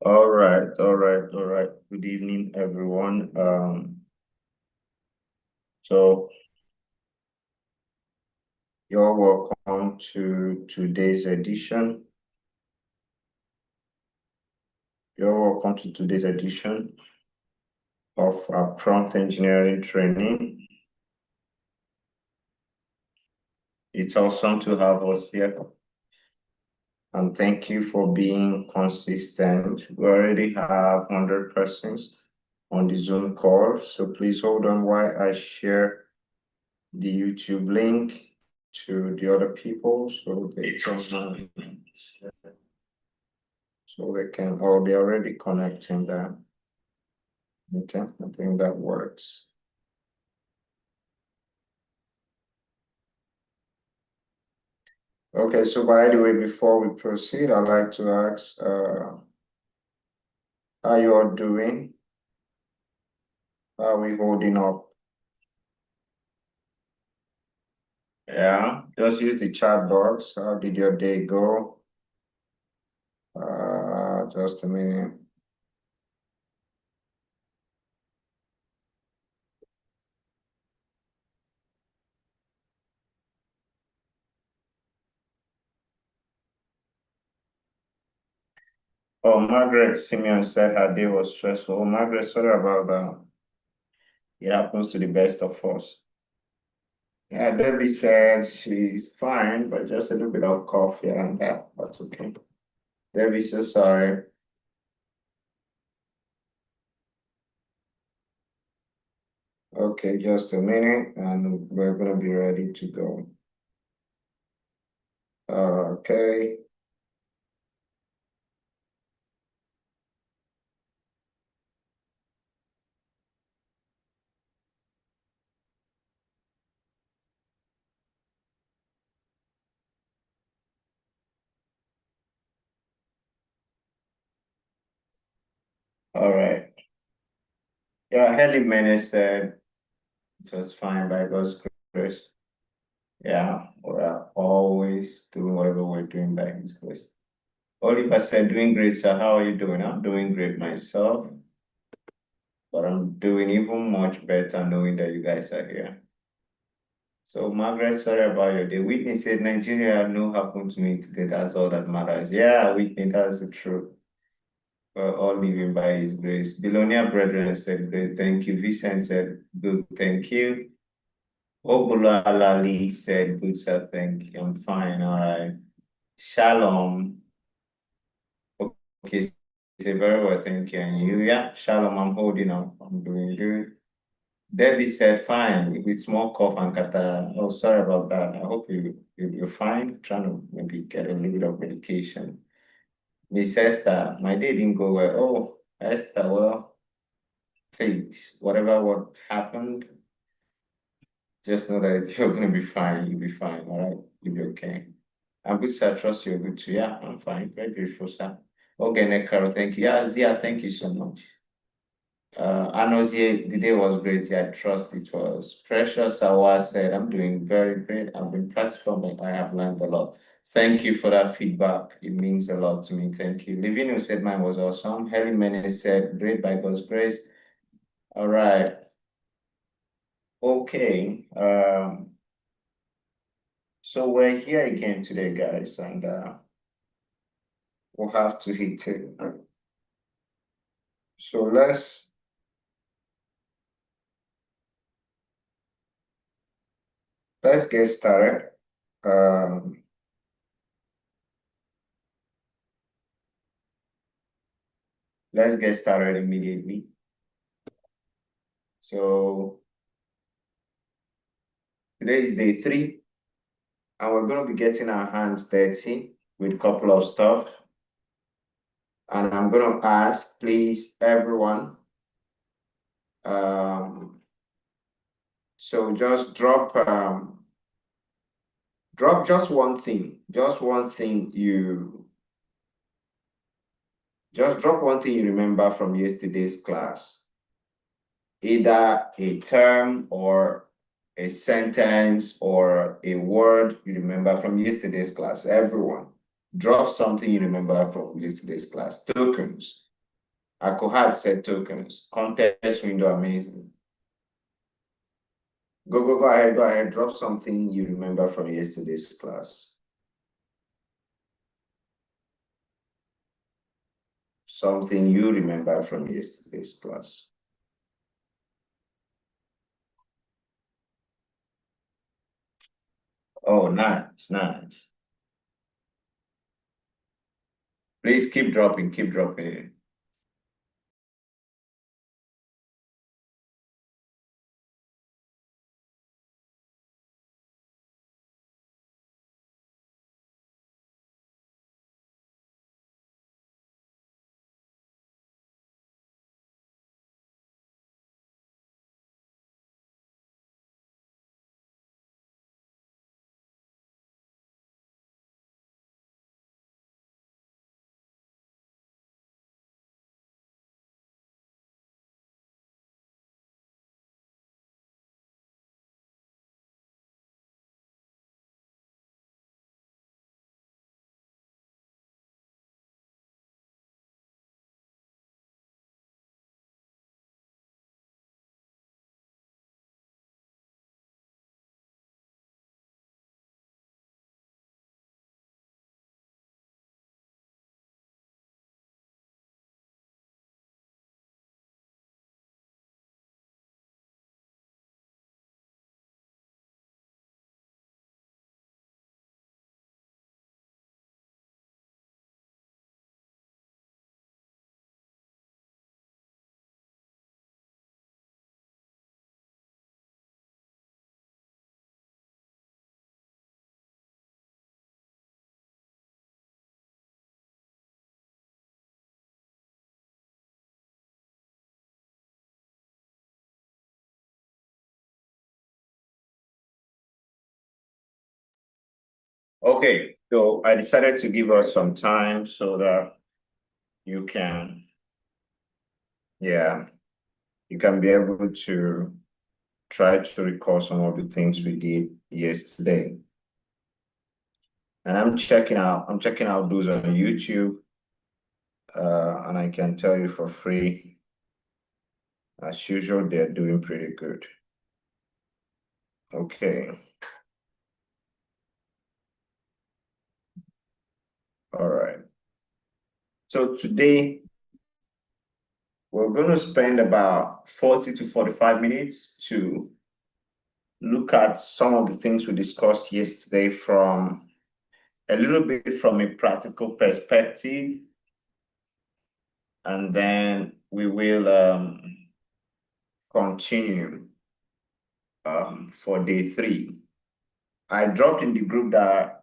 All right. Good evening, everyone. So you're welcome to today's edition. You're welcome to today's edition of our prompt engineering training. It's awesome to have us here. And thank you for being consistent. We already have 100 persons on the Zoom call. So please hold on while I share the YouTube link to the other people so they can they're already connecting that. Okay, I think that works. Okay, so by the way, before we proceed, I'd like to ask how you all doing? How are we holding up? Yeah, just use the chat box. How did your day go? Just a minute. Oh, Margaret Simeon said her day was stressful. Oh, Margaret, sorry about that. It happens to the best of us. Yeah, Debbie said she's fine, but just a little bit of cough here and there. That's okay. Debbie, so sorry. Okay, just a minute, and we're gonna be ready to go. Okay. All right. Yeah, Heli Mene said it was fine by God's grace. Yeah, we're always doing whatever we're doing by His grace. Oliver said, doing great, sir. How are you doing? I'm doing great myself, but I'm doing even much better knowing that you guys are here. So, Margaret, sorry about your day. Whitney said, Nigeria, no happened to me today. That's all that matters. Yeah, Whitney, that's the truth. We're all living by His grace. Billionaire Brethren said, great, thank you. Vincent said, good, thank you. Obula Lali said, good, sir, thank you. I'm fine, all right. Shalom. Okay, say very well, thank you. And you, yeah, Shalom, I'm holding up. I'm doing good. Debbie said, fine, with small cough and catarrh. Oh, sorry about that. I hope you're fine. Trying to maybe get a little bit of medication. Miss Esther, my day didn't go well. Oh, Esther, well, please, what happened, just know that you're gonna be fine. You'll be fine, all right? You'll be okay. I'm good, sir. I trust you're good too. Yeah, I'm fine. Very beautiful, sir. Okay, Nekaro, thank you. Yeah, Zia, thank you so much. Anozie, the day was great. Yeah, I trust it was. Precious Awa said, I'm doing very great. I've been practicing. I have learned a lot. Thank you for that feedback. It means a lot to me. Thank you. Livino said mine was awesome. Helen Menes said, great by God's grace. All right. Okay. So we're here again today, guys, and we'll have to hit it. So let's get started. Let's get started immediately. So today is day 3, and we're going to be getting our hands dirty with a couple of stuff. And I'm going to ask, please, everyone. So just drop just one thing. Just drop one thing you remember from yesterday's class. Either a term or a sentence or a word you remember from yesterday's class. Everyone, drop something you remember from yesterday's class. Tokens. Our cohort set tokens. Context window amazing. Go ahead, go ahead. Drop something you remember from yesterday's class. Something you remember from yesterday's class. Oh, nice, nice. Please keep dropping, keep dropping. Okay, so I decided to give us some time so that you can, yeah, you can be able to try to recall some of the things we did yesterday. And I'm checking out those on YouTube, and I can tell you for free, as usual, they're doing pretty good. Okay. All right. So today we're going to spend about 40 to 45 minutes to look at some of the things we discussed yesterday from a little bit from a practical perspective, and then we will continue for day 3. I dropped in the group that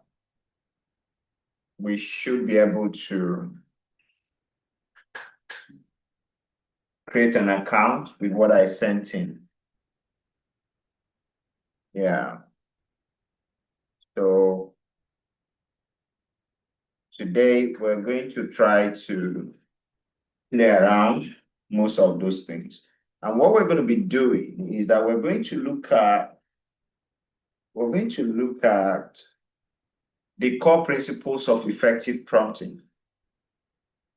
we should be able to create an account with what I sent in. Yeah. So today we're going to try to play around most of those things. And what we're going to be doing is that we're going to look at the core principles of effective prompting.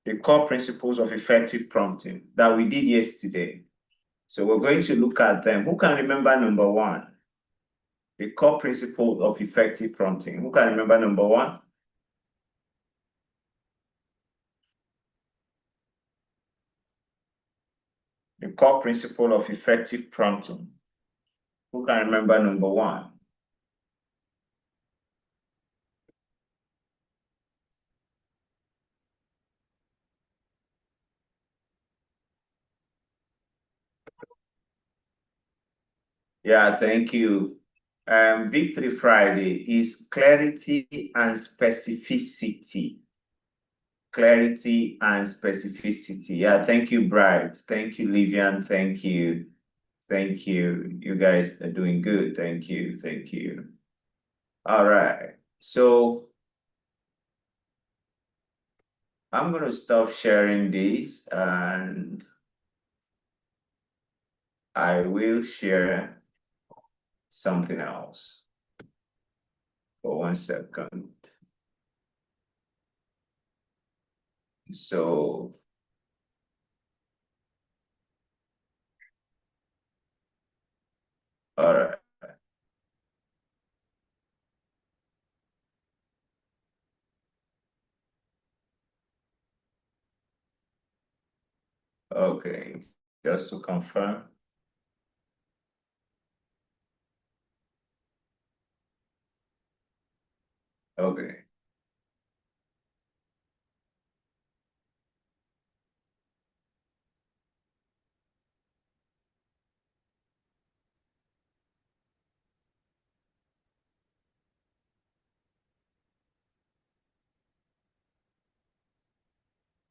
The core principles of effective prompting that we did yesterday. So we're going to look at them. Who can remember number 1? The core principles of effective prompting. Who can remember number 1? The core principle of effective prompting. Who can remember number 1? Yeah, thank you. Victory Friday is clarity and specificity. Clarity and specificity. Yeah, thank you, Bright. Thank you, Livian. Thank you. Thank you. You guys are doing good. Thank you. Thank you. All right. So I'm going to stop sharing this and I will share something else for 1 second. So All right. Okay. Just to confirm. Okay.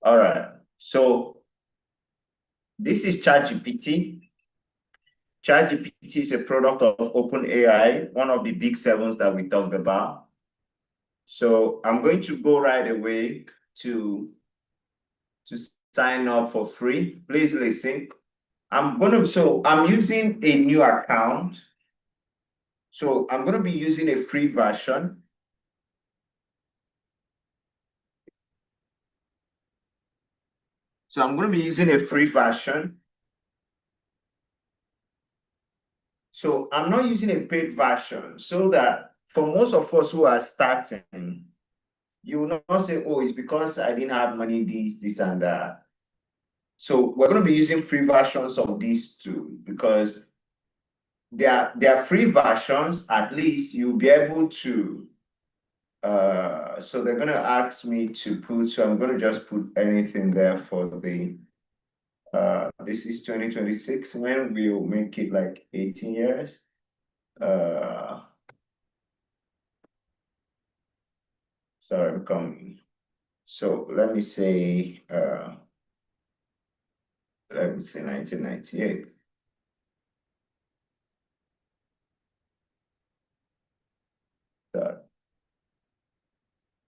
All right. So this is ChatGPT. ChatGPT is a product of OpenAI, one of the big sevens that we talked about. So I'm going to go right away to to sign up for free. Please listen. I'm using a new account. So I'm going to be using a free version. So I'm going to be using a free version. So I'm not using a paid version so that for most of us who are starting, you will not say, oh, it's because I didn't have money, this, and that. So we're going to be using free versions of these two because they are free versions. At least you'll be able to. So they're going to ask me to put. So I'm going to just put anything there for the. This is 2026 when we'll make it like 18 years. Sorry, I'm coming. So let me say 1998.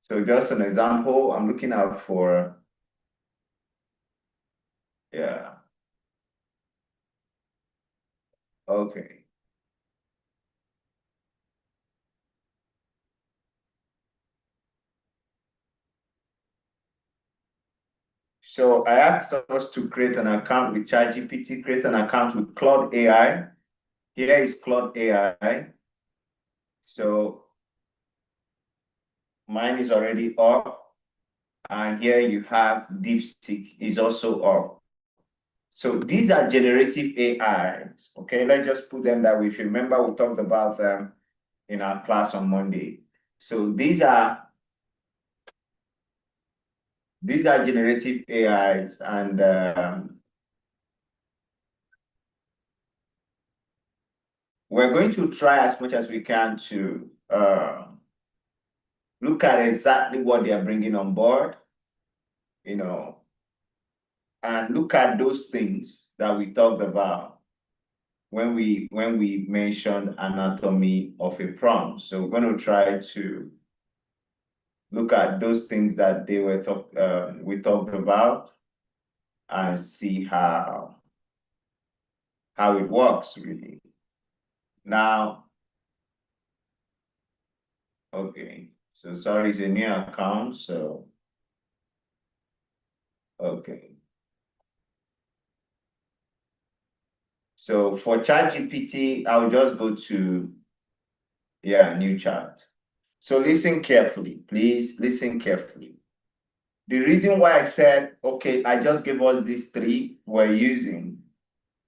So just an example, I'm looking out for, yeah, okay. So I asked us to create an account with ChatGPT, create an account with Claude AI. Here is Claude AI. So mine is already up, and here you have DeepSeek is also up. So these are generative AIs. Okay, let's just put them that way. If you remember, we talked about them in our class on Monday. So these are generative AIs, and we're going to try as much as we can to look at exactly what they are bringing on board, you know, and look at those things that we talked about when we mentioned anatomy of a prompt. So we're going to try to look at those things that we talked about and see how it works really. Now, okay, so sorry, it's a new account, so okay. So for ChatGPT, I'll just go to, yeah, new chat. So listen carefully, please listen carefully. The reason why I said, okay, I just gave us these three we're using,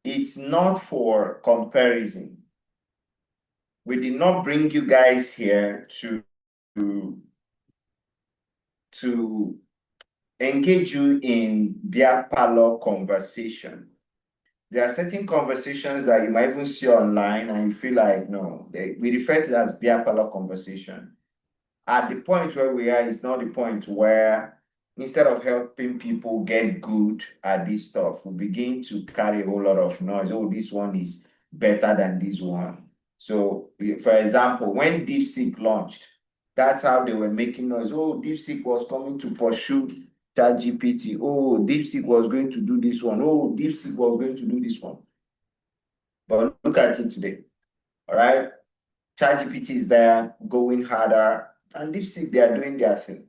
it's not for comparison. We did not bring you guys here to engage you in beer parlor conversation. There are certain conversations that you might even see online and you feel like, no, we refer to it as beer parlor conversation. At the point where we are, it's not the point where instead of helping people get good at this stuff, we begin to carry a whole lot of noise. Oh, this one is better than this one. So, for example, when DeepSeek launched, that's how they were making noise. Oh, DeepSeek was coming to pursue ChatGPT. Oh, DeepSeek was going to do this one. Oh, DeepSeek was going to do this one. But look at it today. All right. ChatGPT is there going harder, and DeepSeek, they are doing their thing.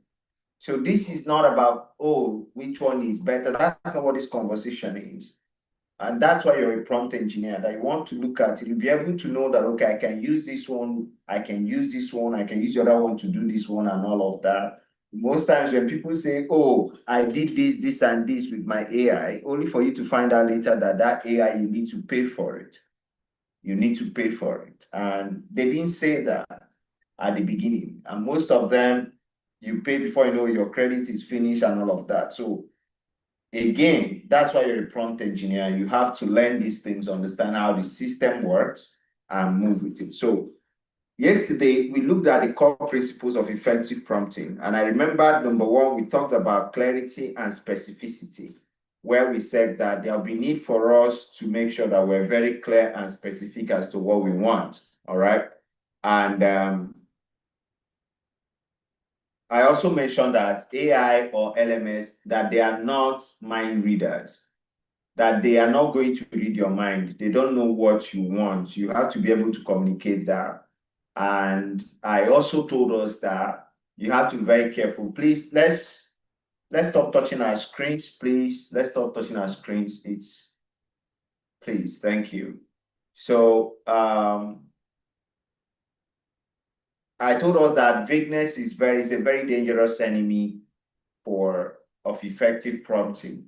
So this is not about, oh, which one is better. That's not what this conversation is. And that's why you're a prompt engineer, that you want to look at it. You'll be able to know that, okay, I can use this one, I can use this one, I can use the other one to do this one and all of that. Most times when people say, oh, I did this, and this with my AI, only for you to find out later that that AI, you need to pay for it. You need to pay for it. And they didn't say that at the beginning. And most of them, you pay before you know your credit is finished and all of that. So again, that's why you're a prompt engineer. You have to learn these things, understand how the system works, and move with it. So yesterday, we looked at the core principles of effective prompting. And I remember number one, we talked about clarity and specificity, where we said that there'll be need for us to make sure that we're very clear and specific as to what we want. All right. And I also mentioned that AI or LMS, that they are not mind readers, that they are not going to read your mind. They don't know what you want. You have to be able to communicate that. And I also told us that you have to be very careful. Please, let's stop touching our screens, please. Let's stop touching our screens. Please, thank you. So I told us that vagueness is a very dangerous enemy of effective prompting.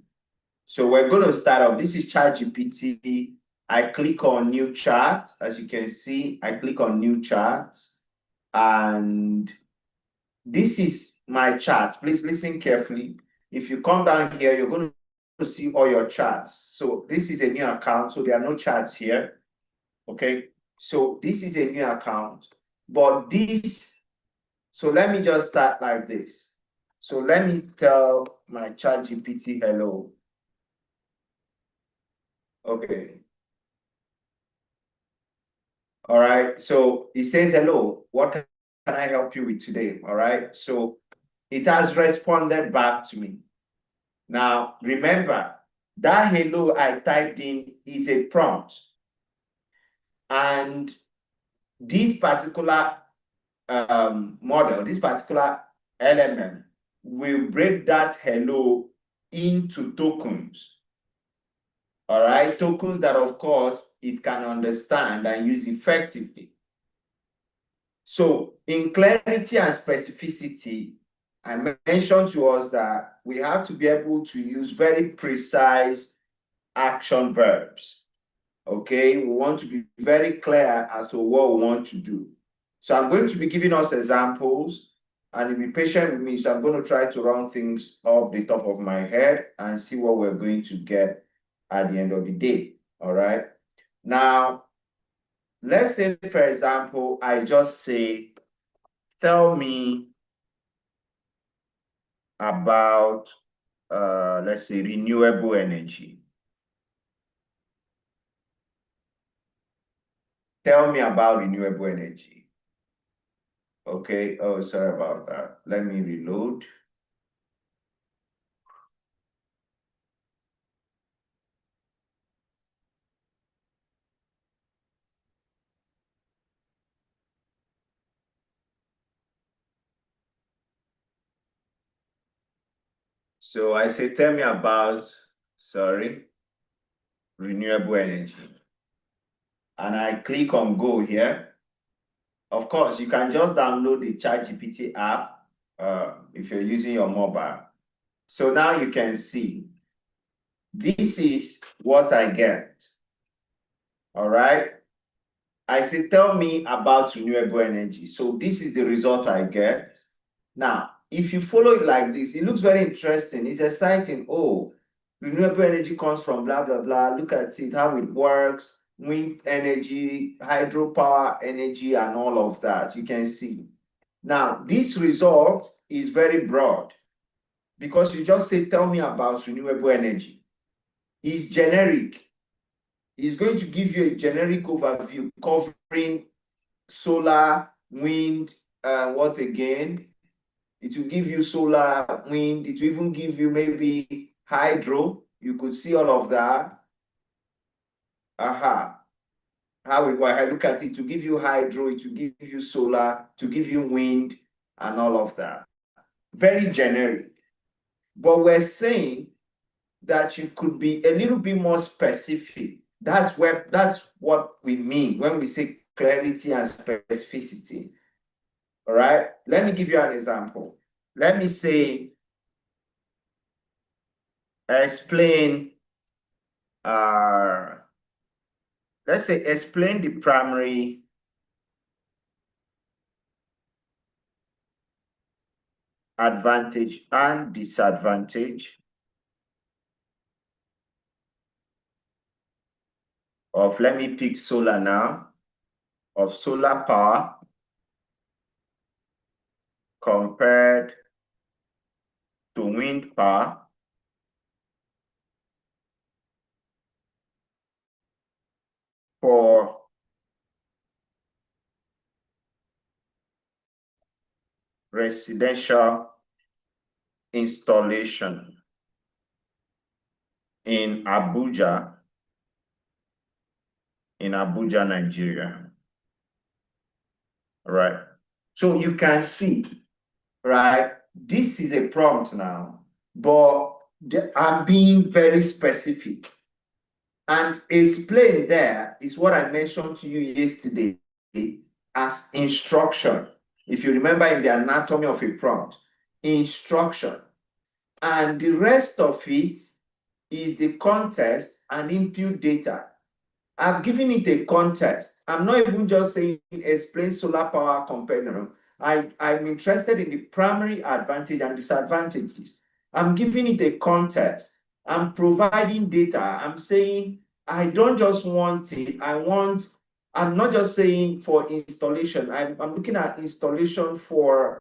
So we're going to start off. This is ChatGPT. I click on new chat. As you can see, I click on new chat. And this is my chat. Please listen carefully. If you come down here, you're going to see all your chats. So this is a new account. So there are no chats here. Okay. So this is a new account. But so let me just start like this. So let me tell my ChatGPT hello. Okay. All right. So it says, hello, what can I help you with today? All right. So it has responded back to me. Now, remember, that hello I typed in is a prompt. And this particular model, this particular LMM will break that hello into tokens. All right, tokens that, of course, it can understand and use effectively. So in clarity and specificity, I mentioned to us that we have to be able to use very precise action verbs. Okay, we want to be very clear as to what we want to do. So I'm going to be giving us examples, and be patient with me. So I'm going to try to round things off the top of my head and see what we're going to get at the end of the day. All right. Now, let's say, for example, I just say, tell me about, let's say, renewable energy. Tell me about renewable energy. Okay. Oh, sorry about that. Let me reload. So I say, tell me about, renewable energy. And I click on go here. Of course, you can just download the ChatGPT app if you're using your mobile. So now you can see, this is what I get. All right. I say, tell me about renewable energy. So this is the result I get. Now, if you follow it like this, it looks very interesting. It's exciting. Oh, renewable energy comes from blah, blah, blah. Look at it, how it works. Wind energy, hydropower energy, and all of that. You can see. Now, this result is very broad because you just say, tell me about renewable energy. It's generic. It's going to give you a generic overview covering solar, wind, what again? It will give you solar, wind. It will even give you maybe hydro. You could see all of that. Aha. When I look at it, to give you hydro, it will give you solar, to give you wind, and all of that. Very generic. But we're saying that you could be a little bit more specific. That's what we mean when we say clarity and specificity. All right. Let me give you an example. Let me say, explain, let's say explain the primary advantage and disadvantage of, let me pick solar now, of solar power compared to wind power for residential installation in Abuja, Nigeria. All right. So you can see, right? This is a prompt now, but I'm being very specific. And explain there is what I mentioned to you yesterday as instruction. If you remember in the anatomy of a prompt, instruction. And the rest of it is the context and input data. I've given it a context. I'm not even just saying explain solar power compared. No. I'm interested in the primary advantage and disadvantages. I'm giving it a context. I'm providing data. I'm saying I don't just want it. I'm not just saying for installation. I'm looking at installation for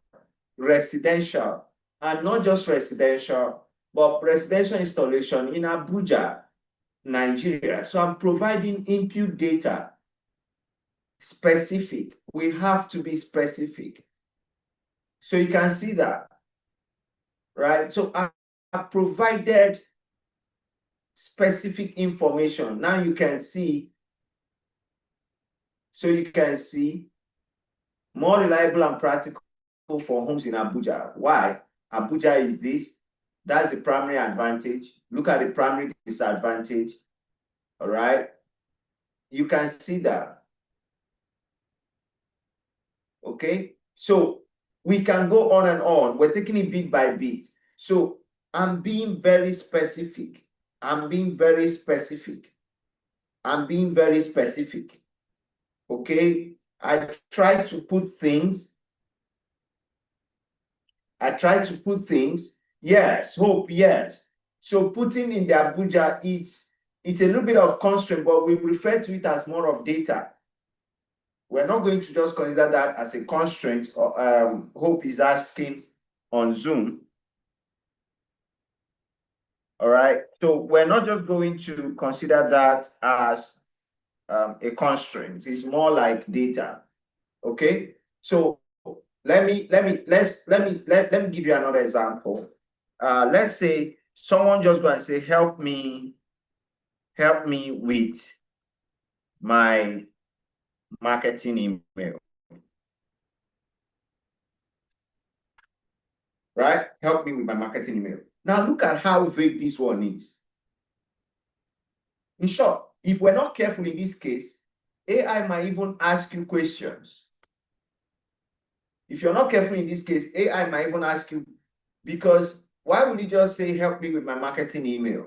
residential, and not just residential, but residential installation in Abuja, Nigeria. So I'm providing input data, specific. We have to be specific. So you can see that, right? So I provided specific information. Now you can see, more reliable and practical for homes in Abuja. Why? Abuja is this. That's the primary advantage. Look at the primary disadvantage. All right. You can see that. Okay. So we can go on and on. We're taking it bit by bit. So I'm being very specific. Okay. I try to put things. Yes, hope, yes. So putting in the Abuja, it's a little bit of constraint, but we refer to it as more of data. We're not going to just consider that as a constraint. Hope is asking on Zoom. All right. So we're not just going to consider that as a constraint. It's more like data. Okay. So let me give you another example. Let's say someone just go and say, help me with my marketing email. Right? Help me with my marketing email. Now look at how vague this one is. In short, if we're not careful in this case, AI might even ask you questions. If you're not careful in this case, AI might even ask you, because why would you just say, help me with my marketing email?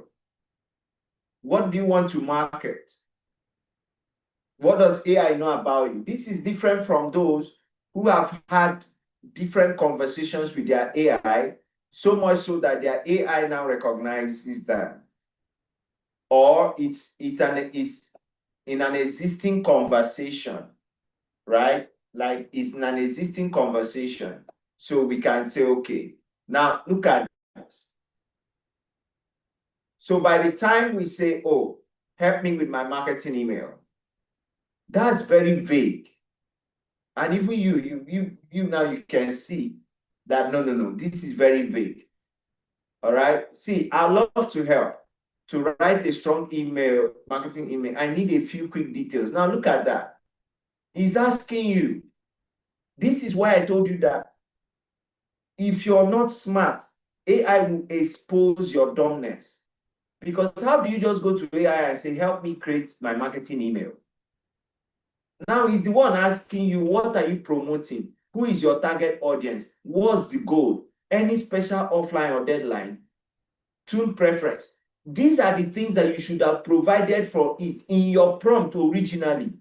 What do you want to market? What does AI know about you? This is different from those who have had different conversations with their AI, so much so that their AI now recognizes them. Or it's in an existing conversation, right? Like it's in an existing conversation. So we can say, okay, now look at this. So by the time we say, oh, help me with my marketing email, that's very vague. And even you now you can see that no, this is very vague. All right. See, I'd love to help to write a strong email, marketing email. I need a few quick details. Now look at that. He's asking you. This is why I told you that if you're not smart, AI will expose your dumbness. Because how do you just go to AI and say, help me create my marketing email? Now he's the one asking you, what are you promoting? Who is your target audience? What's the goal? Any special offline or deadline? Tool preference. These are the things that you should have provided for it in your prompt originally.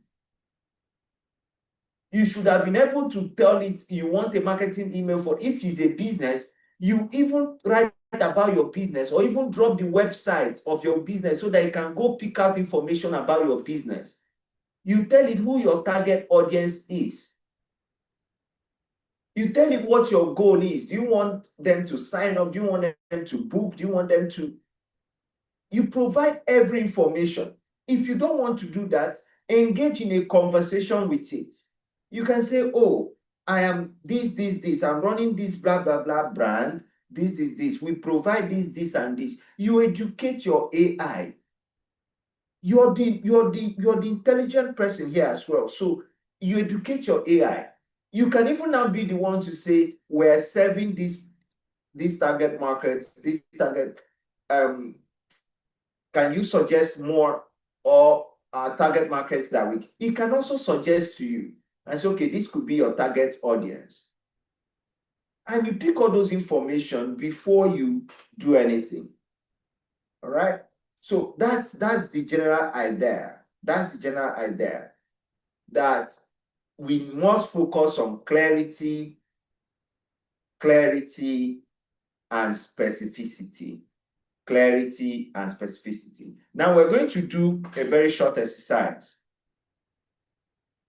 You should have been able to tell it you want a marketing email for, if it's a business, you even write about your business or even drop the website of your business so that it can go pick out information about your business. You tell it who your target audience is. You tell it what your goal is. Do you want them to sign up? Do you want them to book? Do you want them to... You provide every information. If you don't want to do that, engage in a conversation with it. You can say, oh, I am this. I'm running this blah, blah, blah brand. This. We provide this, and this. You educate your AI. You're the intelligent person here as well. So you educate your AI. You can even now be the one to say, we're serving this target markets, this target, can you suggest more or target markets that week? It can also suggest to you and say, okay, this could be your target audience. And you pick all those information before you do anything. All right. So that's the general idea. That's the general idea, that we must focus on clarity and specificity. Clarity and specificity. Now we're going to do a very short exercise.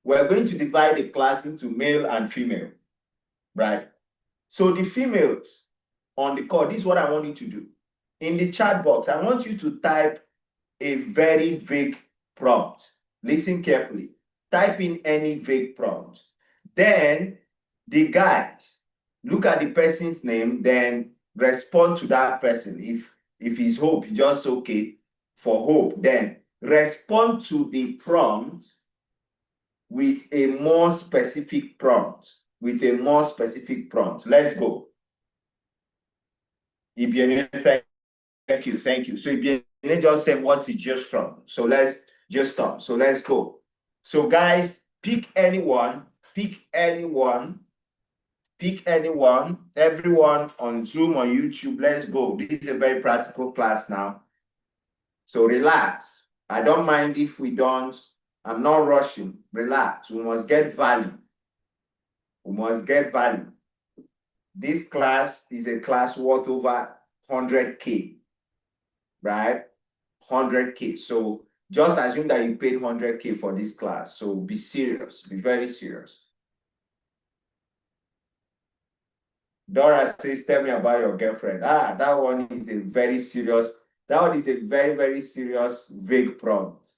We're going to divide the class into male and female, right? So the females on the call, this is what I want you to do. In the chat box, I want you to type a very vague prompt. Listen carefully. Type in any vague prompt. Then the guys, look at the person's name, then respond to that person. If it's Hope, just okay for Hope. Then respond to the prompt with a more specific prompt. Let's go. Ibiene, thank you. So Ibiene just said, what's the geostrom? So let's just stop. So let's go. So guys, pick anyone, everyone on Zoom, on YouTube. Let's go. This is a very practical class now. So relax. I don't mind if we don't. I'm not rushing. Relax. We must get value. This class is a class worth over 100K, right? 100K. So just assume that you paid 100K for this class. So be serious. Be very serious. Dora says, tell me about your girlfriend. That one is a very serious, very, very serious, vague prompt.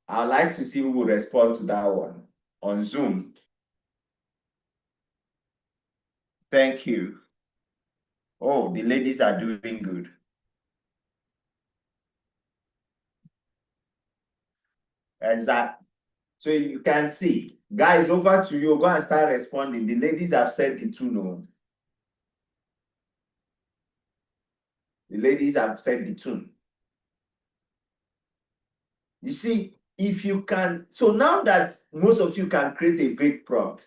I'd like to see who will respond to that one on Zoom. Thank you. Oh, the ladies are doing good. Exactly. So you can see, guys, over to you. Go and start responding. The ladies have said the two no. The ladies have said the tune. You see, if you can, so now that most of you can create a vague prompt,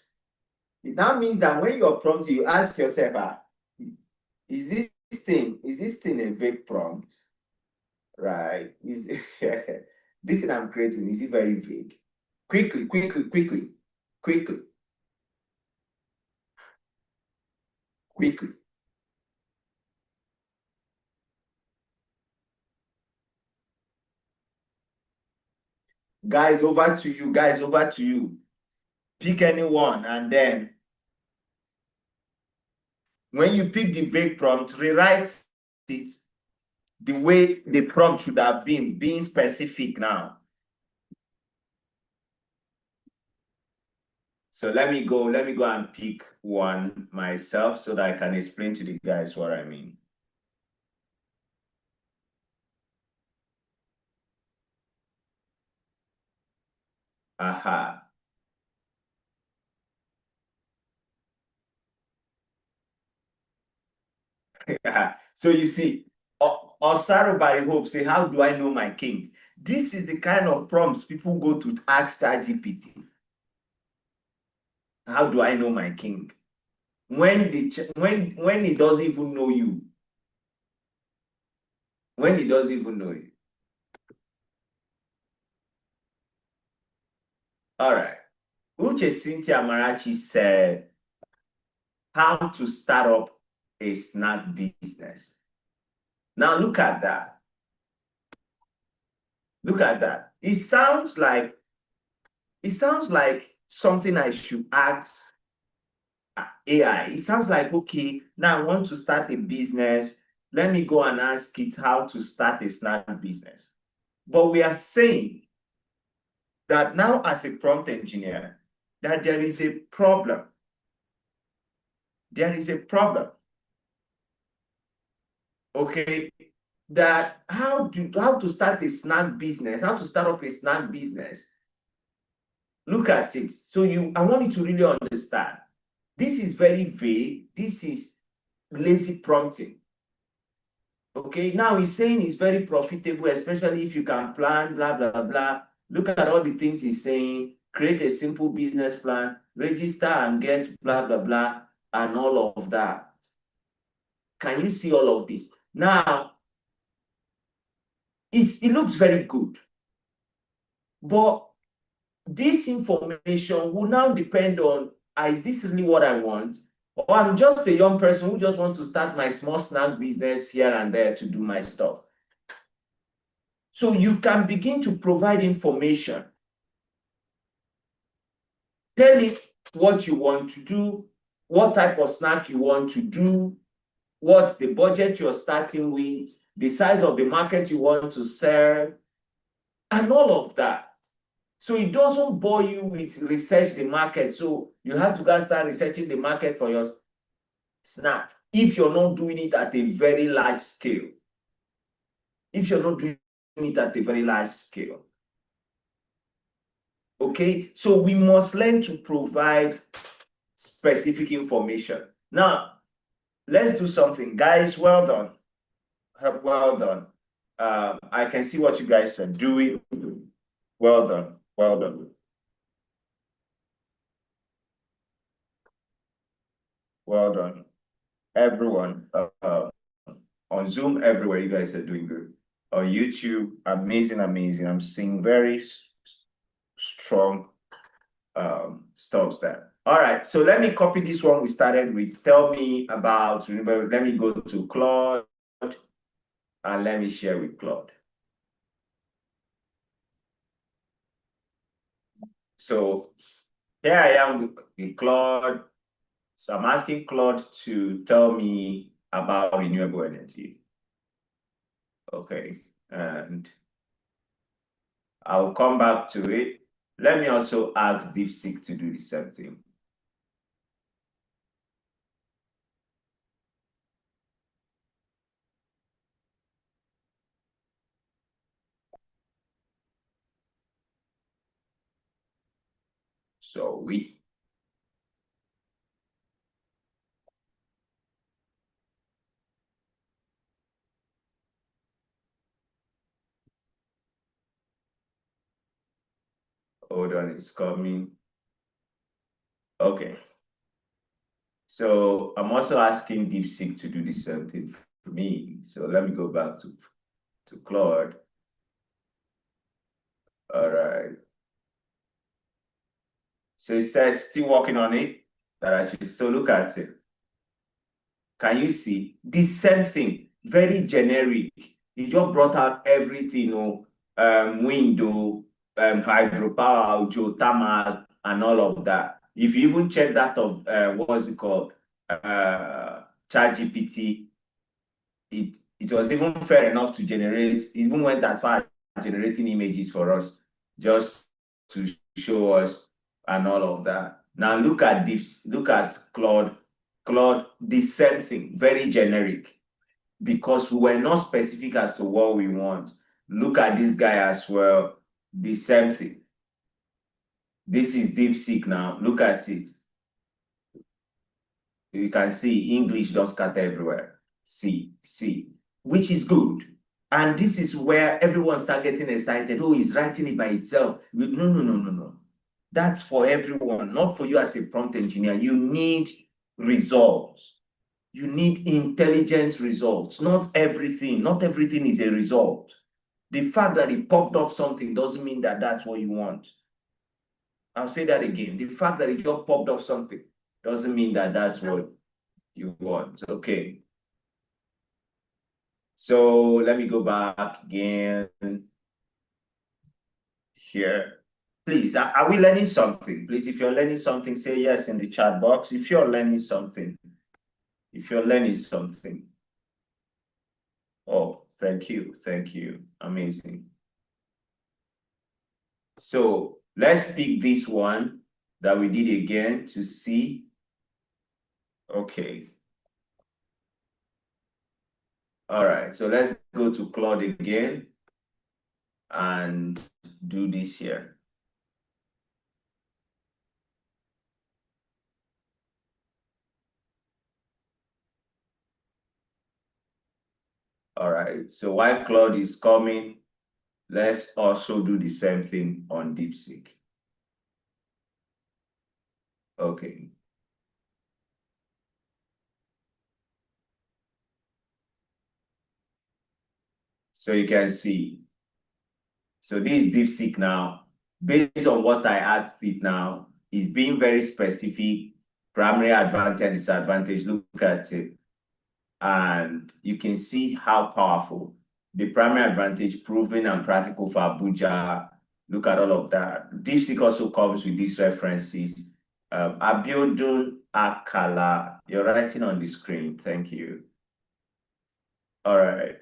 it now means that when you're prompting, you ask yourself, is this thing a vague prompt? Right? Is this thing I'm creating, is it very vague? Quickly. Guys, over to you. Pick anyone, and then when you pick the vague prompt, rewrite it the way the prompt should have been, being specific now. So let me go and pick one myself so that I can explain to the guys what I mean. Aha. So you see, Osaro by Hope say, how do I know my king? This is the kind of prompts people go to ask ChatGPT. How do I know my king? When he doesn't even know you. When he doesn't even know you. All right. Uche Cynthia Marachi said, how to start up a snack business. Now look at that. Look at that. It sounds like something I should ask AI. It sounds like, okay, now I want to start a business. Let me go and ask it how to start a snack business. But we are saying that now as a prompt engineer, that there is a problem. There is a problem. Okay, that how to start a snack business, how to start up a snack business. Look at it. So I want you to really understand. This is very vague. This is lazy prompting. Okay, now he's saying it's very profitable, especially if you can plan, blah, blah, blah. Look at all the things he's saying. Create a simple business plan, register and get blah, blah, blah, and all of that. Can you see all of this? Now, it looks very good. But this information will now depend on, is this really what I want? Or I'm just a young person who just want to start my small snack business here and there to do my stuff. So you can begin to provide information. Tell it what you want to do, what type of snack you want to do, what the budget you're starting with, the size of the market you want to serve, and all of that. So it doesn't bore you with research the market. So you have to go and start researching the market for your snack if you're not doing it at a very large scale. If you're not doing it at a very large scale. Okay, so we must learn to provide specific information. Now, let's do something. Guys, well done. Well done. I can see what you guys are doing. Well done. Well done. Well done. Everyone, on Zoom, everywhere, you guys are doing good. On YouTube, amazing, amazing. I'm seeing very strong stuff there. All right, so let me copy this one we started with. Tell me about, remember, let me go to Claude and let me share with Claude. So here I am with Claude. So I'm asking Claude to tell me about renewable energy. Okay, and I'll come back to it. Let me also ask DeepSeek to do the same thing. So hold on, it's coming. Okay. So I'm also asking DeepSeek to do the same thing for me. So let me go back to Claude. All right. So it says still working on it. So look at it. Can you see the same thing? Very generic. He just brought out everything, window, hydropower, geothermal, and all of that. If you even check that of what's it called, ChatGPT, it was even fair enough to generate, even went as far as generating images for us, just to show us and all of that. Now look at this, look at Claude. Claude, the same thing, very generic, because we were not specific as to what we want. Look at this guy as well, the same thing. This is DeepSeek now, look at it. You can see English don't scatter everywhere. See. which is good. And this is where everyone start getting excited. Oh, he's writing it by himself. No, no, no, no, no. That's for everyone, not for you as a prompt engineer. You need results. You need intelligent results. Not everything is a result. The fact that it popped up something doesn't mean that that's what you want. I'll say that again. The fact that it just popped up something doesn't mean that that's what you want. Okay. So let me go back again here. Please, are we learning something? Please, if you're learning something, say yes in the chat box. If you're learning something, Oh, thank you. Thank you. Amazing. So let's pick this one that we did again to see. Okay. All right. So let's go to Claude again and do this here. All right. So while Claude is coming, let's also do the same thing on DeepSeek. Okay. So you can see. So this is DeepSeek now. Based on what I asked it now, is being very specific, primary advantage, disadvantage. Look at it. And you can see how powerful. The primary advantage, proven and practical for Abuja. Look at all of that. DeepSeek also comes with these references. Abiodun Akala, you're writing on the screen. Thank you. All right.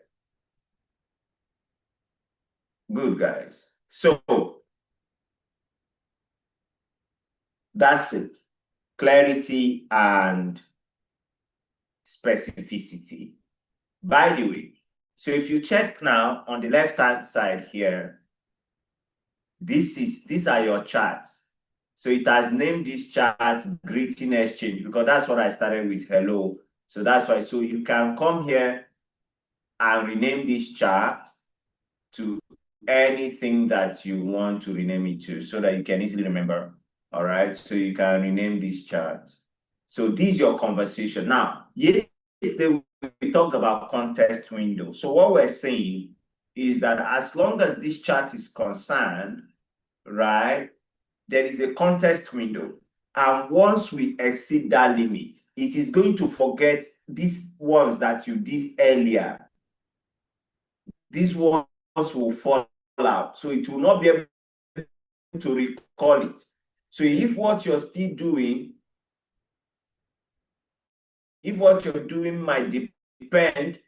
Good, guys. So that's it. Clarity and specificity. By the way, so if you check now on the left-hand side here, these are your charts. So it has named this chart greeting exchange because that's what I started with, hello. So that's why, so you can come here and rename this chart to anything that you want to rename it to so that you can easily remember. All right, so you can rename this chart. So this is your conversation. Now, yesterday we talked about context window. So what we're saying is that as long as this chart is concerned, right, there is a context window. And once we exceed that limit, it is going to forget these ones that you did earlier. These ones will fall out. So it will not be able to recall it. So if what you're still doing, might depend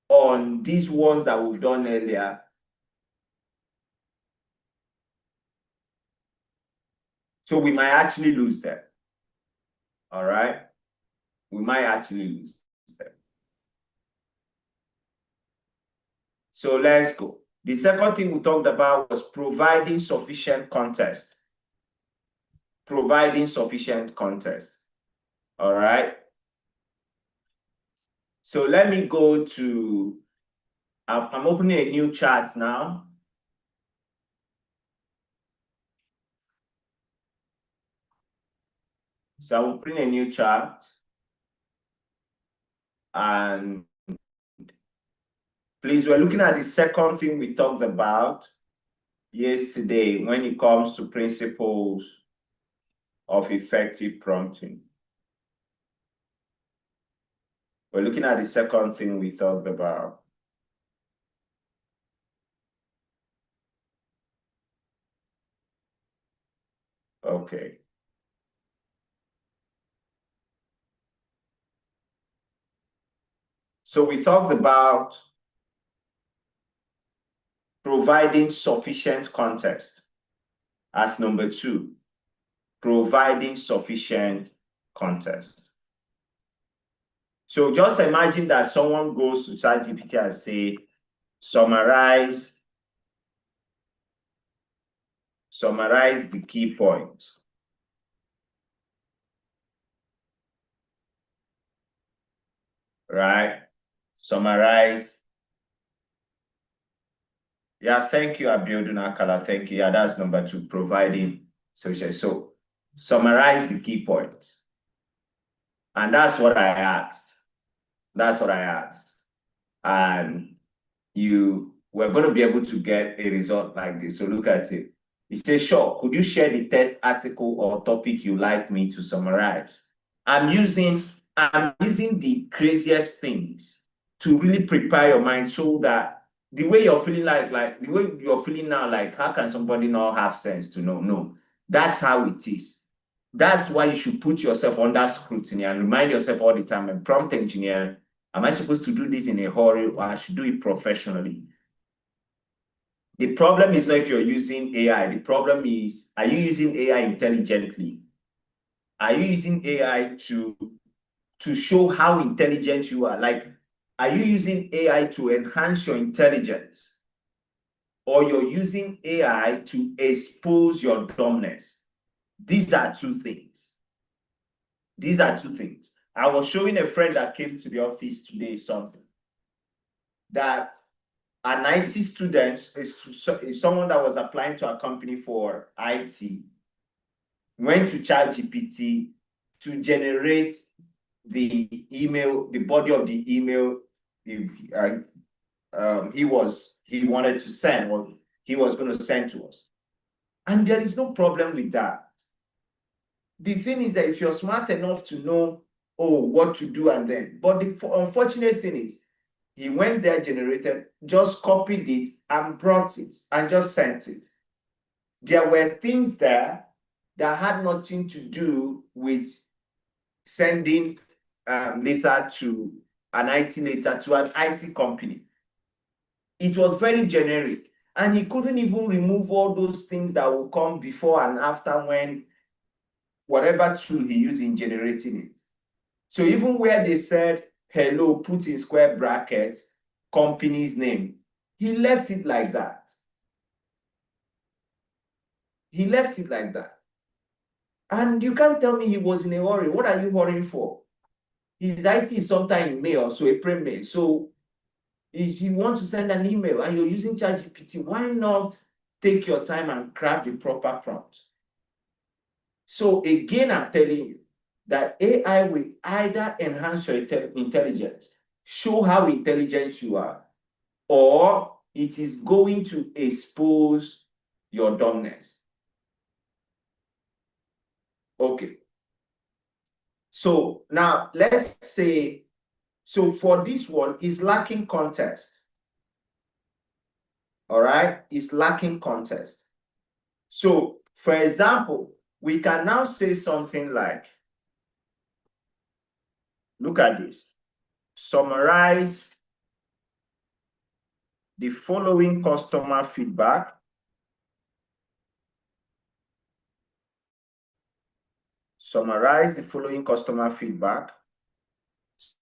on these ones that we've done earlier, so we might actually lose them. All right? We might actually lose them. So let's go. The second thing we talked about was providing sufficient context. Providing sufficient context. All right? So let me go to, I'm opening a new chart now. So I'm opening a new chart. And please, we're looking at the second thing we talked about yesterday when it comes to principles of effective prompting. We're looking at the second thing we talked about. Okay. So we talked about providing sufficient context as number 2. Providing sufficient context. So just imagine that someone goes to ChatGPT and say, summarize the key points. Right? Summarize Yeah, thank you, Abiodun Akala. Thank you. Yeah, that's number 2, providing social. So summarize the key points. And that's what I asked. That's what I asked. And you were going to be able to get a result like this. So look at it. It says, sure, could you share the test article or topic you like me to summarize? I'm using the craziest things to really prepare your mind so that the way you're feeling like the way you're feeling now, like how can somebody not have sense to know? No, that's how it is. That's why you should put yourself under scrutiny and remind yourself all the time, a prompt engineer, am I supposed to do this in a hurry or I should do it professionally? The problem is not if you're using AI. The problem is, are you using AI intelligently? Are you using AI to show how intelligent you are? Like, are you using AI to enhance your intelligence? Or you're using AI to expose your dumbness? These are two things. These are two things. I was showing a friend that came to the office today something that an IT student is someone that was applying to a company for IT, went to ChatGPT to generate the email, the body of the email he wanted to send, or he was going to send to us. And there is no problem with that. The thing is that if you're smart enough to know, what to do and then, but the unfortunate thing is, he went there, generated, just copied it and brought it and just sent it. There were things there that had nothing to do with sending letter to an IT letter to an IT company. It was very generic. And he couldn't even remove all those things that will come before and after when whatever tool he used in generating it. So even where they said, hello, put in square brackets, company's name, he left it like that. He left it like that. And you can't tell me he was in a hurry. What are you worrying for? His IT is sometime in May or so, April, May. So if you want to send an email and you're using ChatGPT, why not take your time and craft the proper prompt? So again, I'm telling you that AI will either enhance your intelligence, show how intelligent you are, or it is going to expose your dumbness. Okay. So now let's say, so for this one, is lacking context. All right, it's lacking context. So for example, we can now say something like, look at this, summarize the following customer feedback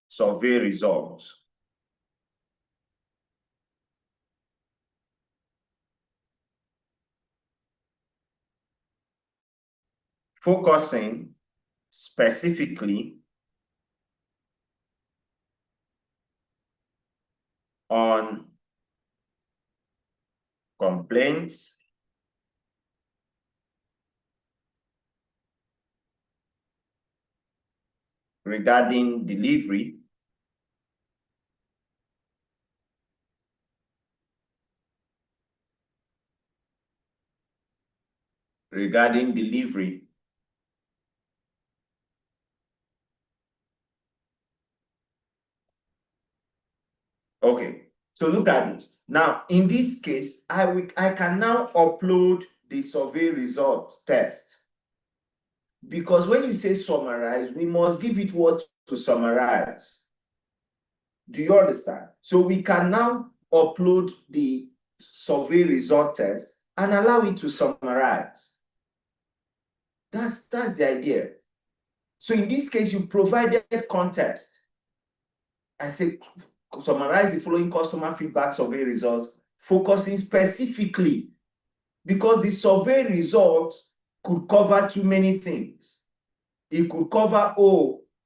survey results. Focusing specifically on complaints regarding delivery Okay, so look at this. Now, in this case, I can now upload the survey results test. Because when you say summarize, we must give it what to summarize. Do you understand? So we can now upload the survey result test and allow it to summarize. That's the idea. So in this case, you provided context. I say summarize the following customer feedback survey results, focusing specifically, because the survey results could cover too many things. It could cover,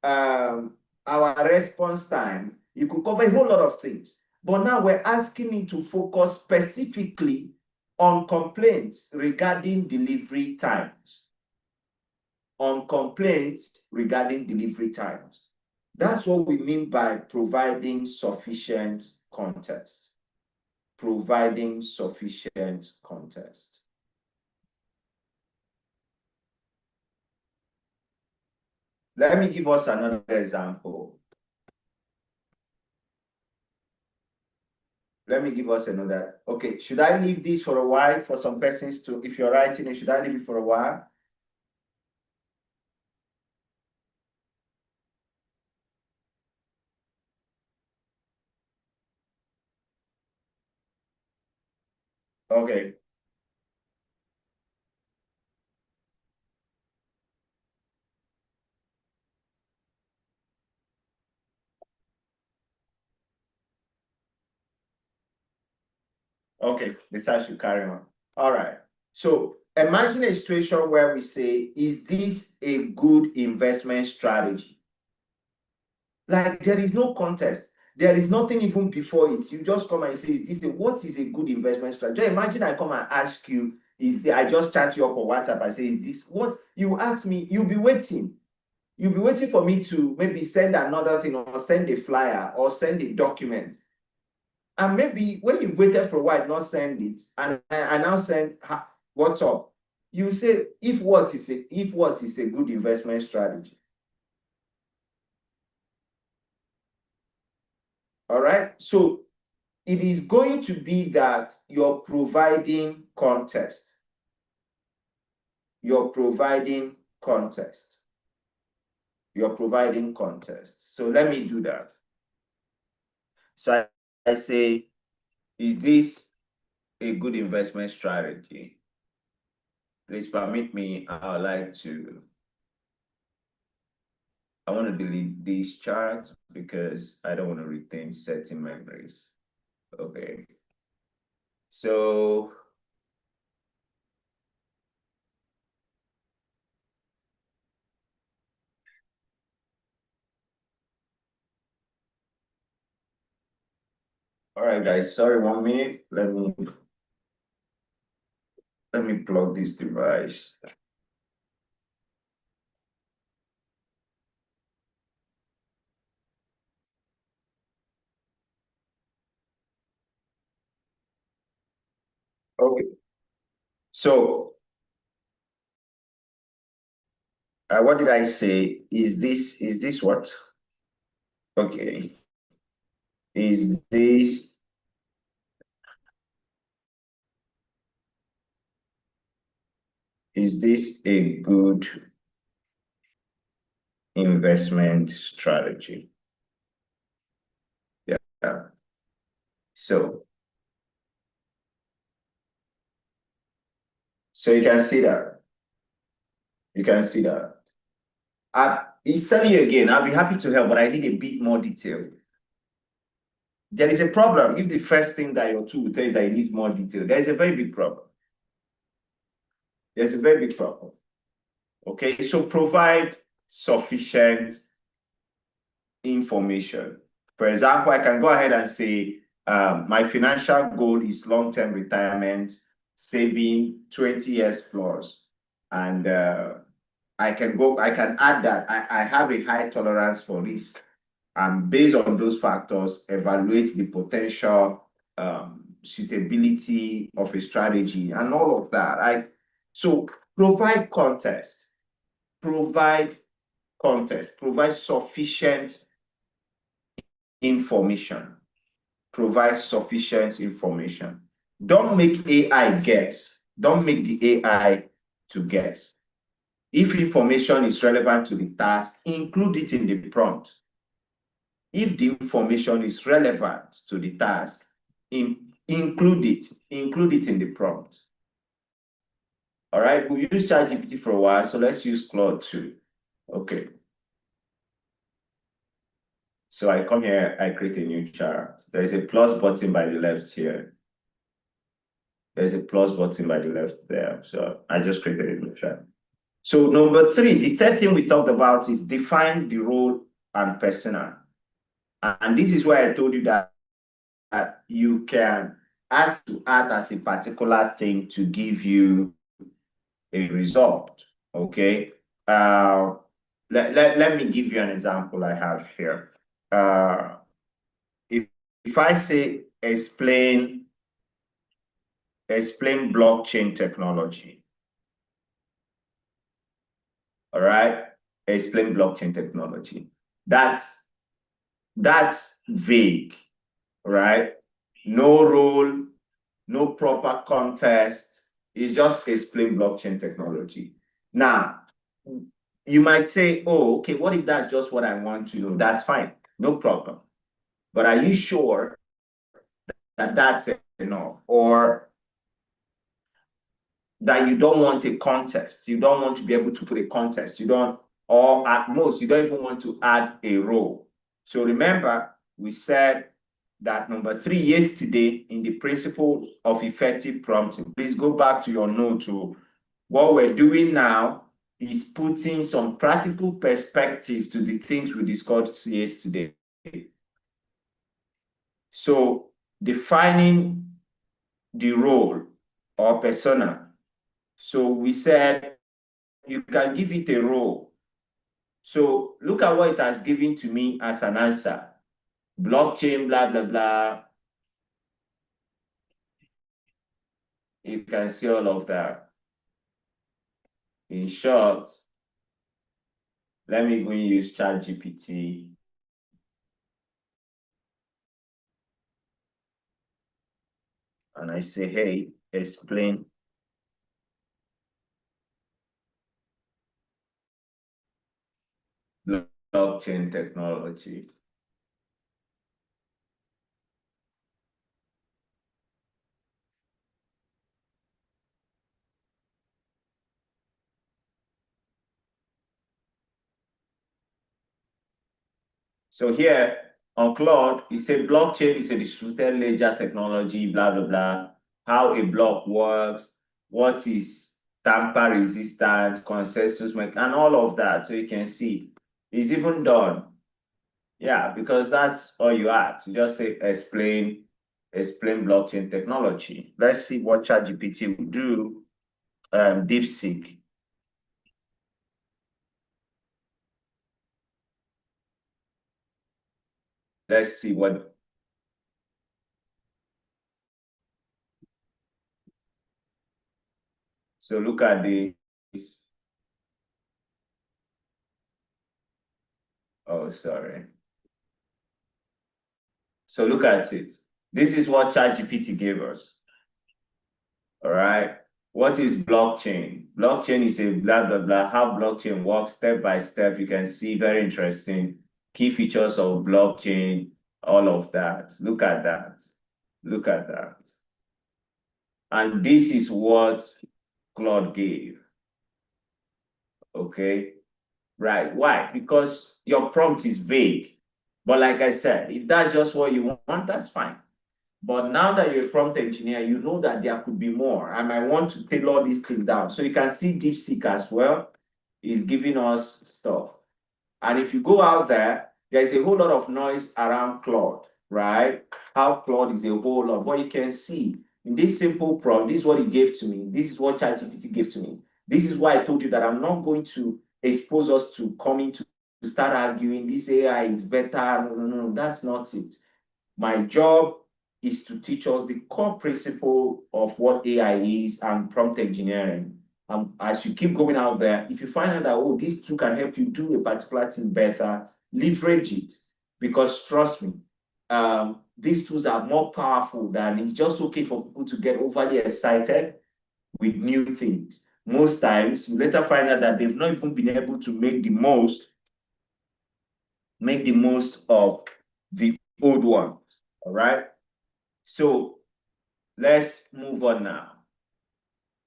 our response time. It could cover a whole lot of things. But now we're asking it to focus specifically on complaints regarding delivery times. On complaints regarding delivery times. That's what we mean by providing sufficient context. Providing sufficient context. Let me give us another example. Let me give us another. Okay, should I leave this for a while for some persons to, if you're writing it, should I leave it for a while? Okay. Okay, this I should carry on. All right. So imagine a situation where we say, is this a good investment strategy? Like there is no contest. There is nothing even before it. You just come and say, is this what is a good investment strategy? Just imagine I come and ask you, I just chat you up on WhatsApp and say, is this what you ask me? You'll be waiting. You'll be waiting for me to maybe send another thing or send a flyer or send a document. And maybe when you've waited for a while, not send it, and I now send, what's up? You say, if what is a good investment strategy? All right. So it is going to be that you're providing context. You're providing context. You're providing context. So let me do that. So I say, is this a good investment strategy? Please permit me. I want to delete these charts because I don't want to retain certain memories. Okay. So all right, guys, sorry, 1 minute. Let me plug this device. Okay. So what did I say? Is this what? Okay. Is this a good investment strategy? Yeah. So you can see that. You can see that. It's telling you again, I'll be happy to help, but I need a bit more detail. There is a problem. If the first thing that your tool will tell you that it needs more detail, there is a very big problem. There's a very big problem. Okay, so provide sufficient information. For example, I can go ahead and say, my financial goal is long-term retirement, saving 20 years plus. And I can add that I have a high tolerance for risk. And based on those factors, evaluate the potential suitability of a strategy and all of that. So provide context, provide sufficient information, provide sufficient information. Don't make AI guess. Don't make the AI to guess. If information is relevant to the task, include it in the prompt. If the information is relevant to the task, include it in the prompt. All right, we've used ChatGPT for a while, so let's use Claude too. Okay. So I come here, I create a new chart. There's a plus button by the left here. There's a plus button by the left there. So I just created a new chart. So number 3, the third thing we talked about is define the role and persona. And this is where I told you that you can ask to act as a particular thing to give you a result. Okay. Let me give you an example I have here. If, if I say explain blockchain technology, all right, explain blockchain technology. That's vague, right? No role, no proper context. It's just explain blockchain technology. Now, you might say, oh, okay, what if that's just what I want to know? That's fine, no problem. But are you sure that that's enough? Or that you don't want a contest? You don't want to be able to put a contest. You don't, or at most, you don't even want to add a role. So remember, we said that number 3 yesterday in the principle of effective prompting. Please go back to your note to what we're doing now is putting some practical perspective to the things we discussed yesterday. So defining the role or persona. So we said you can give it a role. So look at what it has given to me as an answer. Blockchain, blah, blah, blah. You can see all of that. In short, let me go and use ChatGPT. And I say, hey, explain blockchain technology. So here on Claude, it said blockchain is a distributed ledger technology, blah, blah, blah. How a block works, what is tamper resistance, consensus, and all of that. So you can see it's even done. Yeah, because that's all you add. You just say explain blockchain technology. Let's see what ChatGPT will do. DeepSeek. Let's see what. So look at this. Oh, sorry. So look at it. This is what ChatGPT gave us. All right. What is blockchain? Blockchain is a blah, blah, blah. How blockchain works step by step. You can see very interesting key features of blockchain, all of that. Look at that. Look at that. And this is what Claude gave. Okay. Right. Why? Because your prompt is vague. But like I said, if that's just what you want, that's fine. But now that you're a prompt engineer, you know that there could be more. And I want to tailor this thing down. So you can see DeepSeek as well is giving us stuff. And if you go out there, there's a whole lot of noise around Claude, right? How Claude is a whole lot. But you can see in this simple prompt, this is what he gave to me. This is what ChatGPT gave to me. This is why I told you that I'm not going to expose us to coming to start arguing this AI is better. No, that's not it. My job is to teach us the core principle of what AI is and prompt engineering. As you keep going out there, if you find out that, oh, these two can help you do a particular thing better, leverage it. Because trust me, these tools are more powerful than it's just okay for people to get overly excited with new things. Most times, you later find out that they've not even been able to make the most of the old ones. All right. So let's move on now.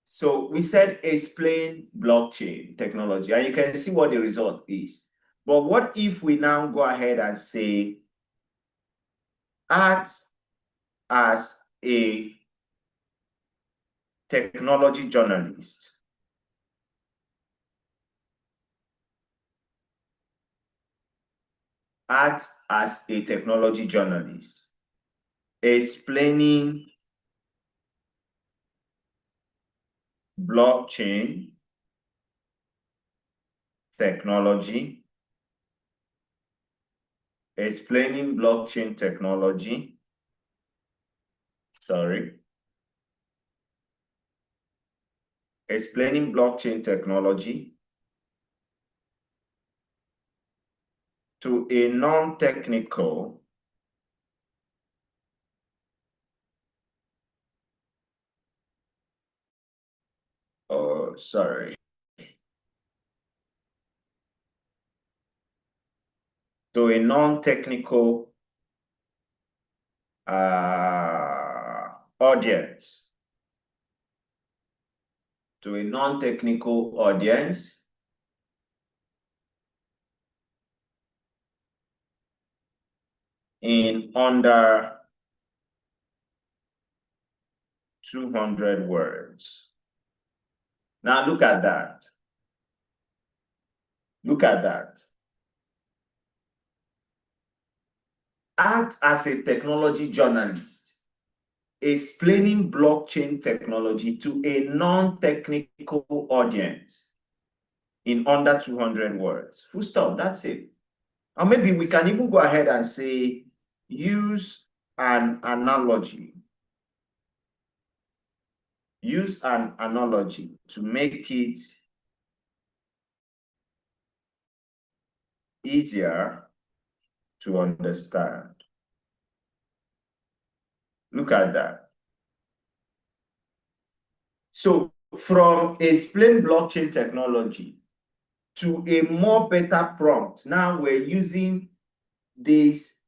So we said explain blockchain technology, and you can see what the result is. But what if we now go ahead and say act as a technology journalist? Act as a technology journalist. explaining blockchain technology, explaining blockchain technology, sorry, explaining blockchain technology to a non-technical sorry, to a non-technical audience, to a non-technical audience in under 200 words. Now look at that. Look at that. Act as a technology journalist, explaining blockchain technology to a non-technical audience in under 200 words. Full stop, that's it. Or maybe we can even go ahead and say, use an analogy. Use an analogy to make it easier to understand. Look at that. So from explain blockchain technology to a more better prompt. Now we're using this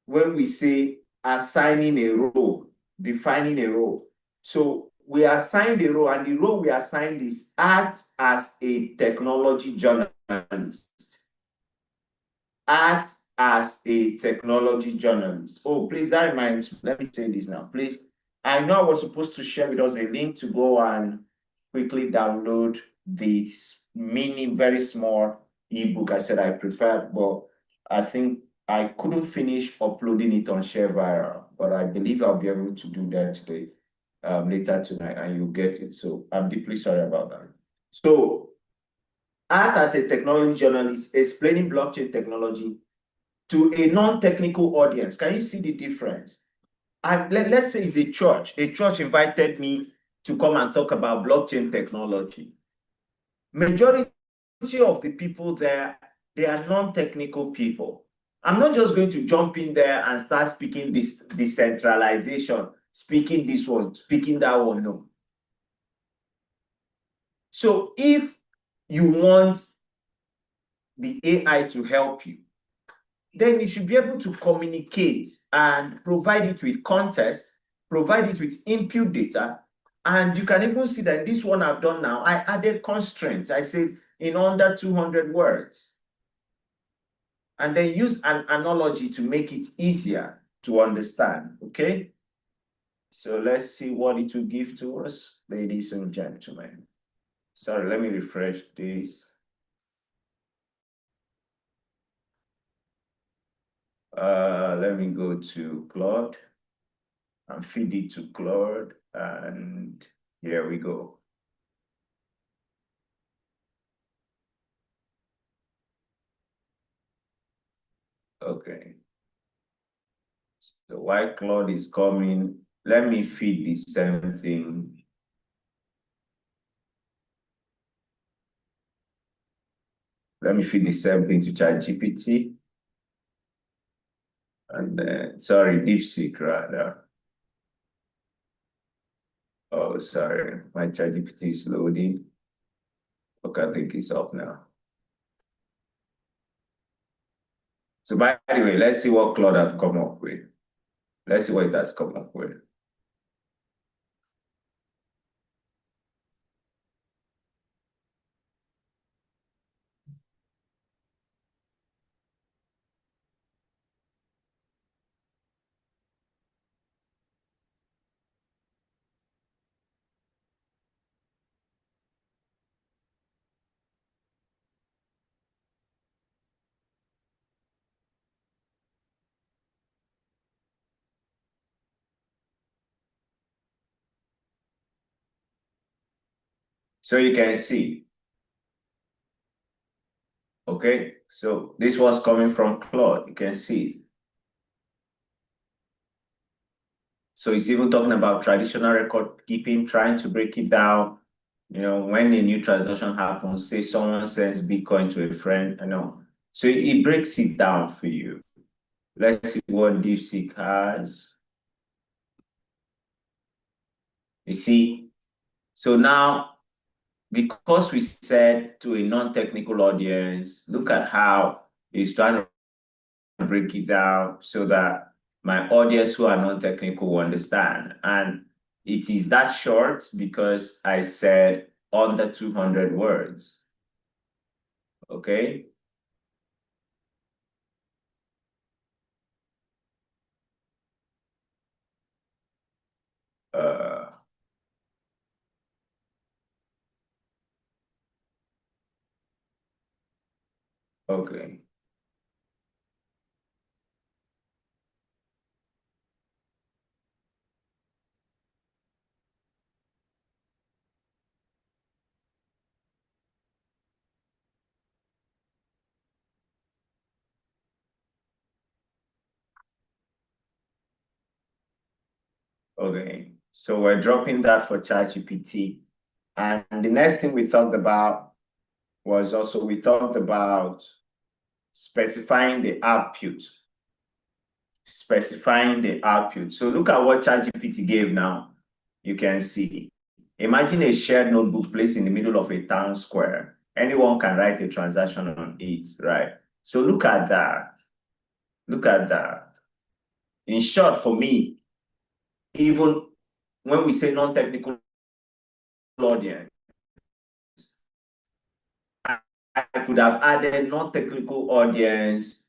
when we say assigning a role, defining a role. So we assigned a role, and the role we assigned is act as a technology journalist. Act as a technology journalist. Oh, please, that reminds me, let me say this now, please. I know I was supposed to share with us a link to go and quickly download this mini, very small ebook I said I prepared, but I think I couldn't finish uploading it on ShareViral, but I believe I'll be able to do that today, later tonight, and you'll get it. So I'm deeply sorry about that. So act as a technology journalist explaining blockchain technology to a non-technical audience. Can you see the difference? Let's say it's a church. A church invited me to come and talk about blockchain technology. Majority of the people there, they are non-technical people. I'm not just going to jump in there and start speaking this decentralization, speaking this one, speaking that one. No. So if you want the AI to help you, then you should be able to communicate and provide it with context, provide it with input data. And you can even see that this one I've done now, I added constraints. I said in under 200 words. And then use an analogy to make it easier to understand, okay? So let's see what it will give to us, ladies and gentlemen. Sorry, let me refresh this. Let me go to Claude and feed it to Claude, and here we go. Okay. So while Claude is coming, let me feed the same thing. Let me feed the same thing to ChatGPT. And sorry, DeepSeek rather. Oh, sorry, my ChatGPT is loading. Okay, I think it's up now. So by the way, let's see what Claude have come up with. Let's see what it has come up with. So you can see, okay? So this was coming from Claude, you can see. So it's even talking about traditional record keeping, trying to break it down. When a new transaction happens, say someone sends Bitcoin to a friend, So it breaks it down for you. Let's see what DeepSeek has. You see, so now, because we said to a non-technical audience, look at how it's trying to break it down so that my audience who are non-technical will understand. And it is that short because I said under 200 words, okay? Uh, okay, okay. So we're dropping that for ChatGPT. And the next thing we talked about was also, we talked about specifying the output. Specifying the output. So look at what ChatGPT gave now. You can see. Imagine a shared notebook placed in the middle of a town square. Anyone can write a transaction on it, right? So look at that. Look at that. In short, for me, even when we say non-technical audience, I could have added non-technical audience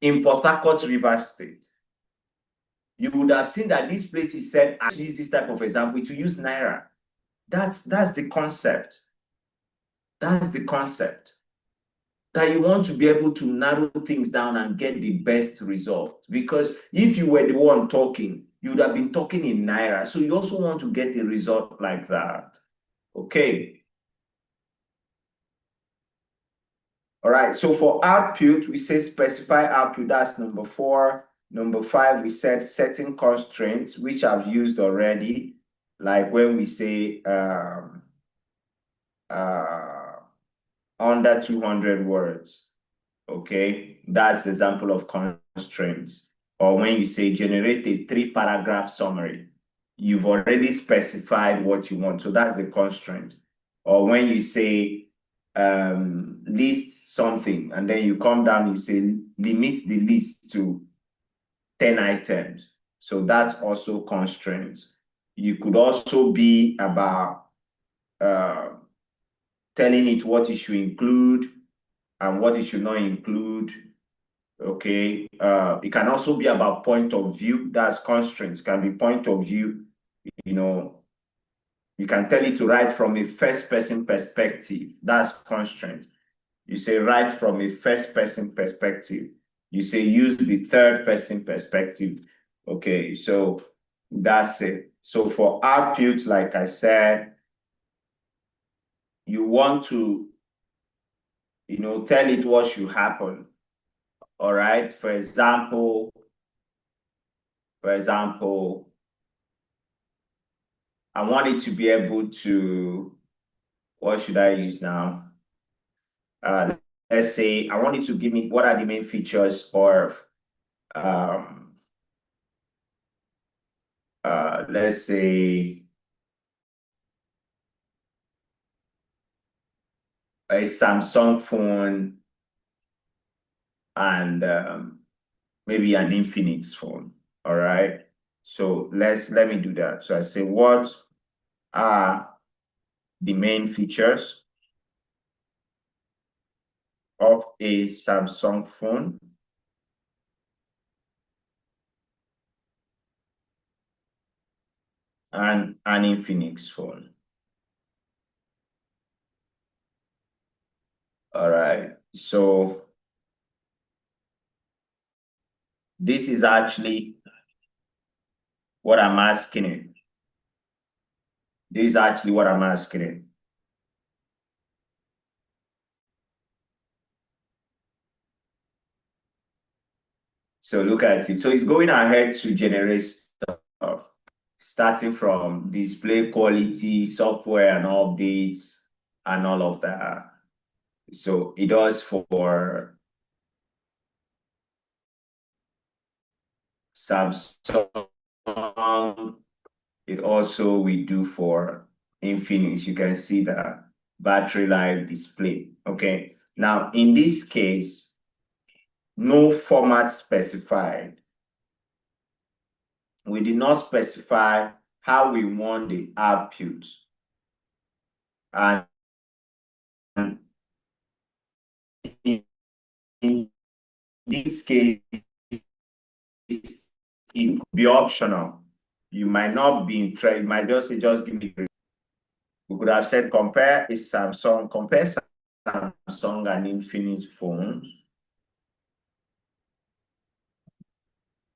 in Port Harcourt, Rivers State. You would have seen that this place is said, I use this type of example to use Naira. That's the concept. That's the concept. That you want to be able to narrow things down and get the best result. Because if you were the one talking, you would have been talking in Naira. So you also want to get a result like that. Okay. All right. So for output, we say specify output. That's number 4. Number 5, we said setting constraints, which I've used already. Like when we say under 200 words. Okay, that's the example of constraints. Or when you say generate a 3-paragraph summary, you've already specified what you want. So that's the constraint. Or when you say list something, and then you come down, you say limit the list to 10 items. So that's also constraints. You could also be about telling it what it should include and what it should not include. Okay, it can also be about point of view. That's constraints. Can be point of view. You can tell it to write from a first-person perspective. That's constraint. You say write from a first-person perspective. You say use the third-person perspective. Okay, so that's it. So for output, like I said, you want to, tell it what should happen. All right. For example, I want it to be able to, what should I use now? Let's say I want it to give me what are the main features of, let's say, a Samsung phone and maybe an Infinix phone. All right. So let me do that. So I say, what are the main features of a Samsung phone and an Infinix phone? All right. So this is actually what I'm asking it. This is actually what I'm asking. So look at it. So it's going ahead to generate stuff, starting from display quality, software and updates, and all of that. So it does for Samsung. It also we do for Infinix. You can see the battery life display. Okay. Now, in this case, no format specified. We did not specify how we want the output. And in this case, it could be optional. You might not be interested, you might just say, just give me. We could have said compare Samsung and Infinix phones.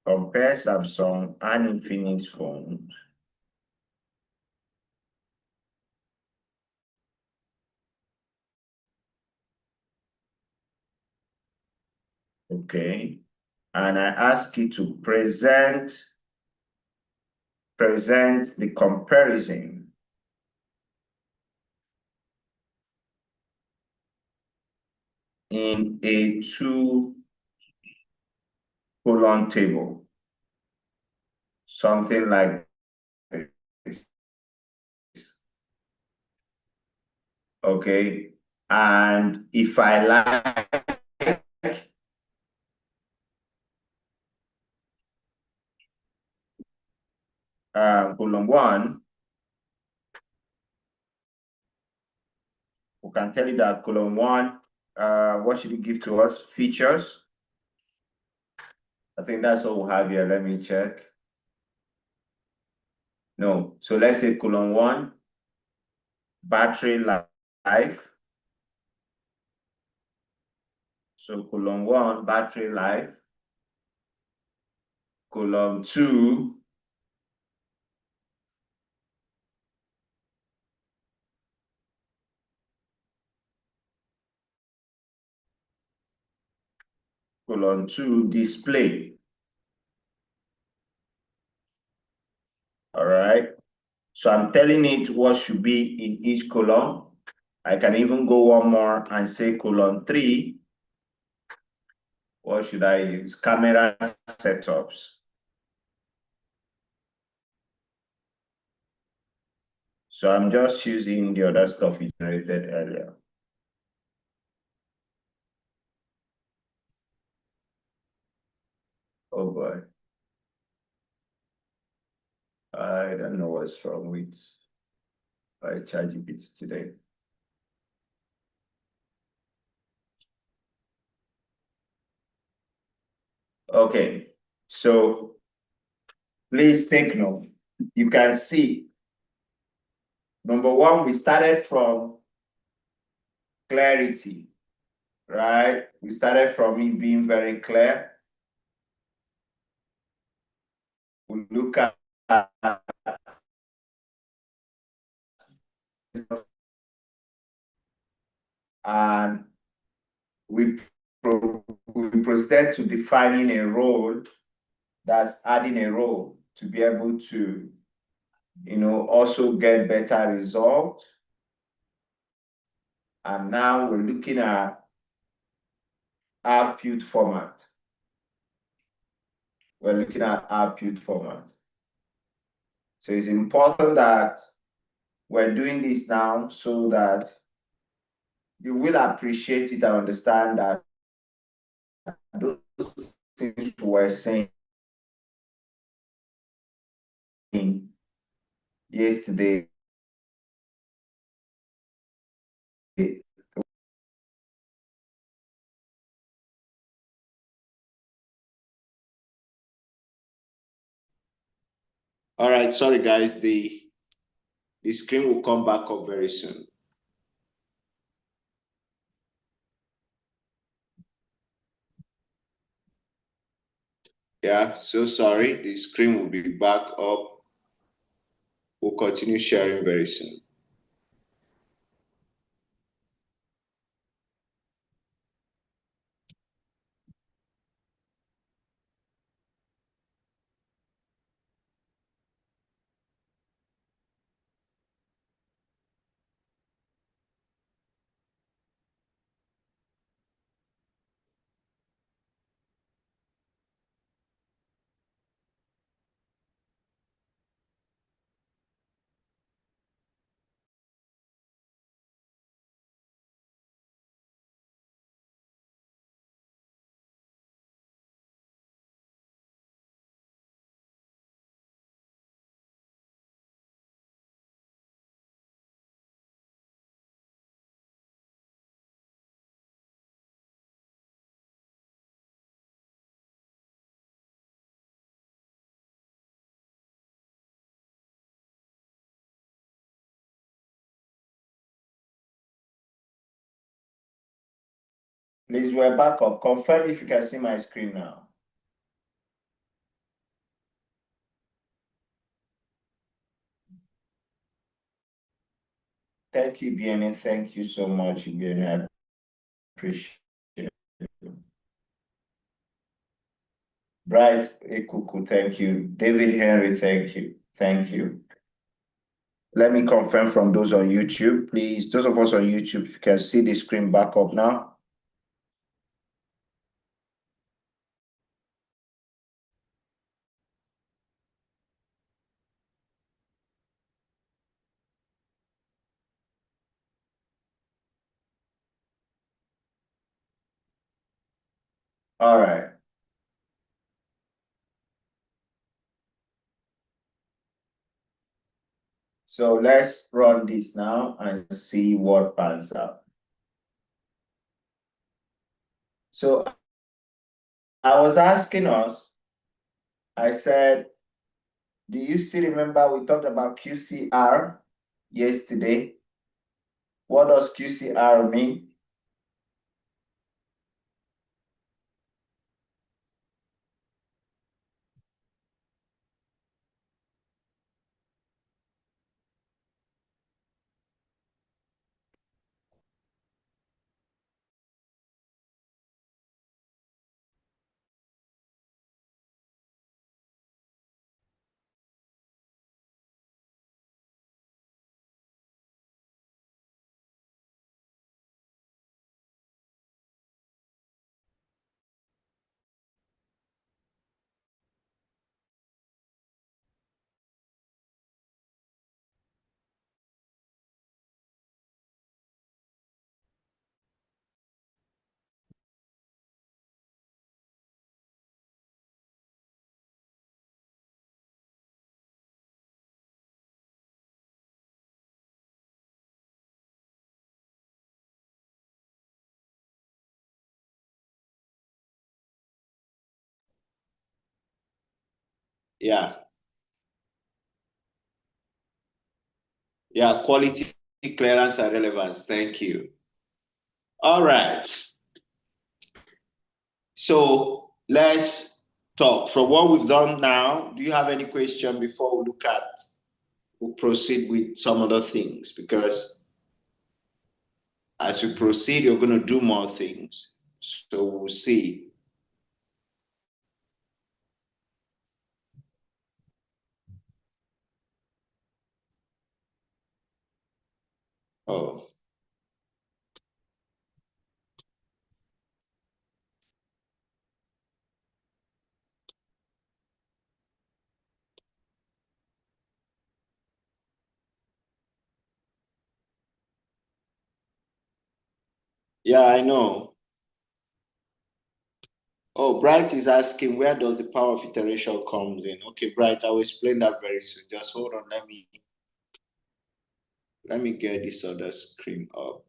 Compare Samsung and Infinix phones. Okay. And I ask you to present the comparison in a 2-column table. Something like this. Okay. And if I like column 1, we can tell you that column 1, what should you give to us? Features. I think that's what we have here. Let me check. No. So let's say column 1, battery life. So column 1, battery life. Column 2, display. All right. So I'm telling it what should be in each column. I can even go one more and say column 3. What should I use? Camera setups. So I'm just using the other stuff we generated earlier. Oh boy. I don't know what's wrong with ChatGPT today. Okay, so please take note. You can see, number 1, we started from clarity, right? We started from it being very clear. We look at and we proceeded to defining a role that's adding a role to be able to, also get better results. And now we're looking at output format. We're looking at output format. So it's important that we're doing this now so that you will appreciate it and understand that those things we're saying yesterday. All right, sorry guys, the screen will come back up very soon. Yeah, so sorry, the screen will be back up. We'll we'll continue sharing very soon. Please, we're back up. Confirm if you can see my screen now. Thank you, Biene. Thank you so much, Biene. I appreciate it. Bright Ekuku, thank you. David Henry, thank you. Thank you. Let me confirm from those on YouTube, please. Those of us on YouTube, if you can see the screen back up now. All right. So let's run this now and see what pans out. So I was asking us, I said, do you still remember we talked about QCR yesterday? What does QCR mean? Yeah. Yeah, quality, clearance, and relevance. Thank you. All right. So let's talk. From what we've done now, do you have any question before we look at, we'll proceed with some other things? Because as we proceed, you're going to do more things. So we'll see. Oh. Yeah, I know. Oh, Bright is asking, where does the power of iteration comes in? Okay, Bright, I will explain that very soon. Just hold on. Let me get this other screen up.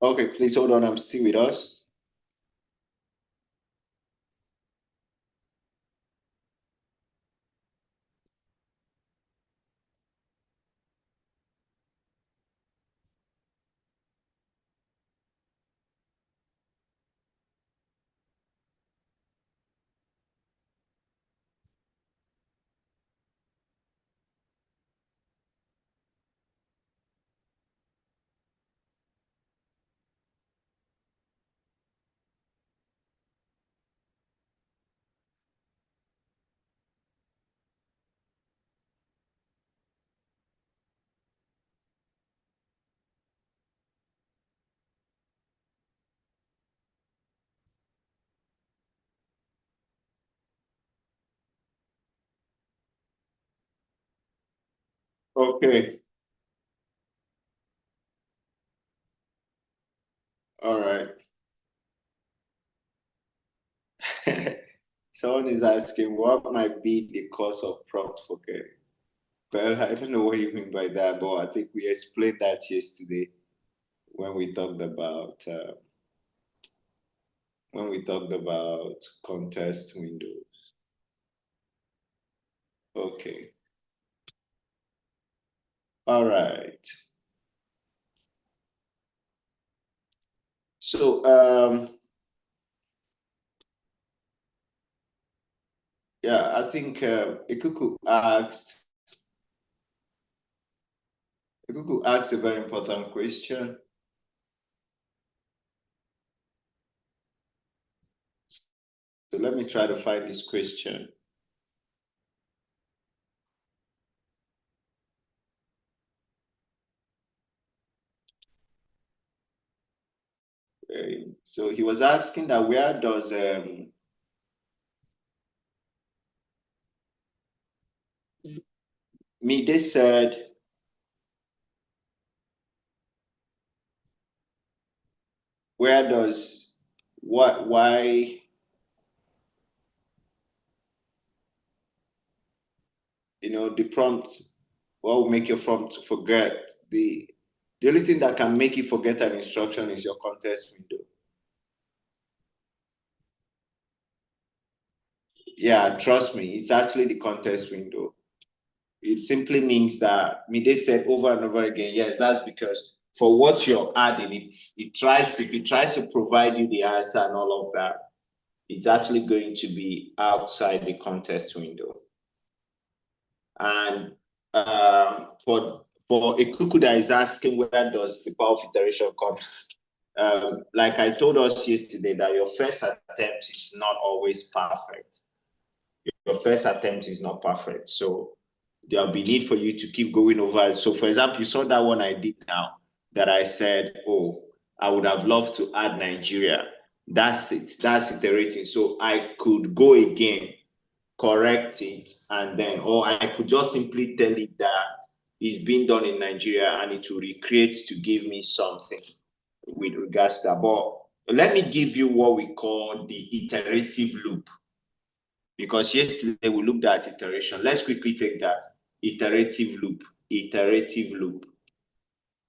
Okay, please hold on. I'm still with us. Okay. All right. Someone is asking what might be the cause of prompt forgetting. Well, I don't know what you mean by that, but I think we explained that yesterday when we talked about contest windows. Okay. All right. So yeah, I think Ikuku asked a very important question. So let me try to find this question. So he was asking that where does Mide said where does what why the prompt, what will make your prompt forget? The only thing that can make you forget an instruction is your context window. Yeah, trust me, it's actually the context window. It simply means that Mide said over and over again, yes, that's because for what you're adding, if it tries to provide you the answer and all of that, it's actually going to be outside the context window. And for a cuckoo that is asking where does the power of iteration come, like I told us yesterday, that your first attempt is not always perfect. Your first attempt is not perfect, so there'll be need for you to keep going over it. So, for example, you saw that one I did now that I said, "Oh, I would have loved to add Nigeria." That's it. That's iterating. So I could go again, correct it, and then, or I could just simply tell it that it's being done in Nigeria and it will recreate to give me something with regards to that. But let me give you what we call the iterative loop, because yesterday we looked at iteration. Let's quickly take that. Iterative loop. Iterative loop.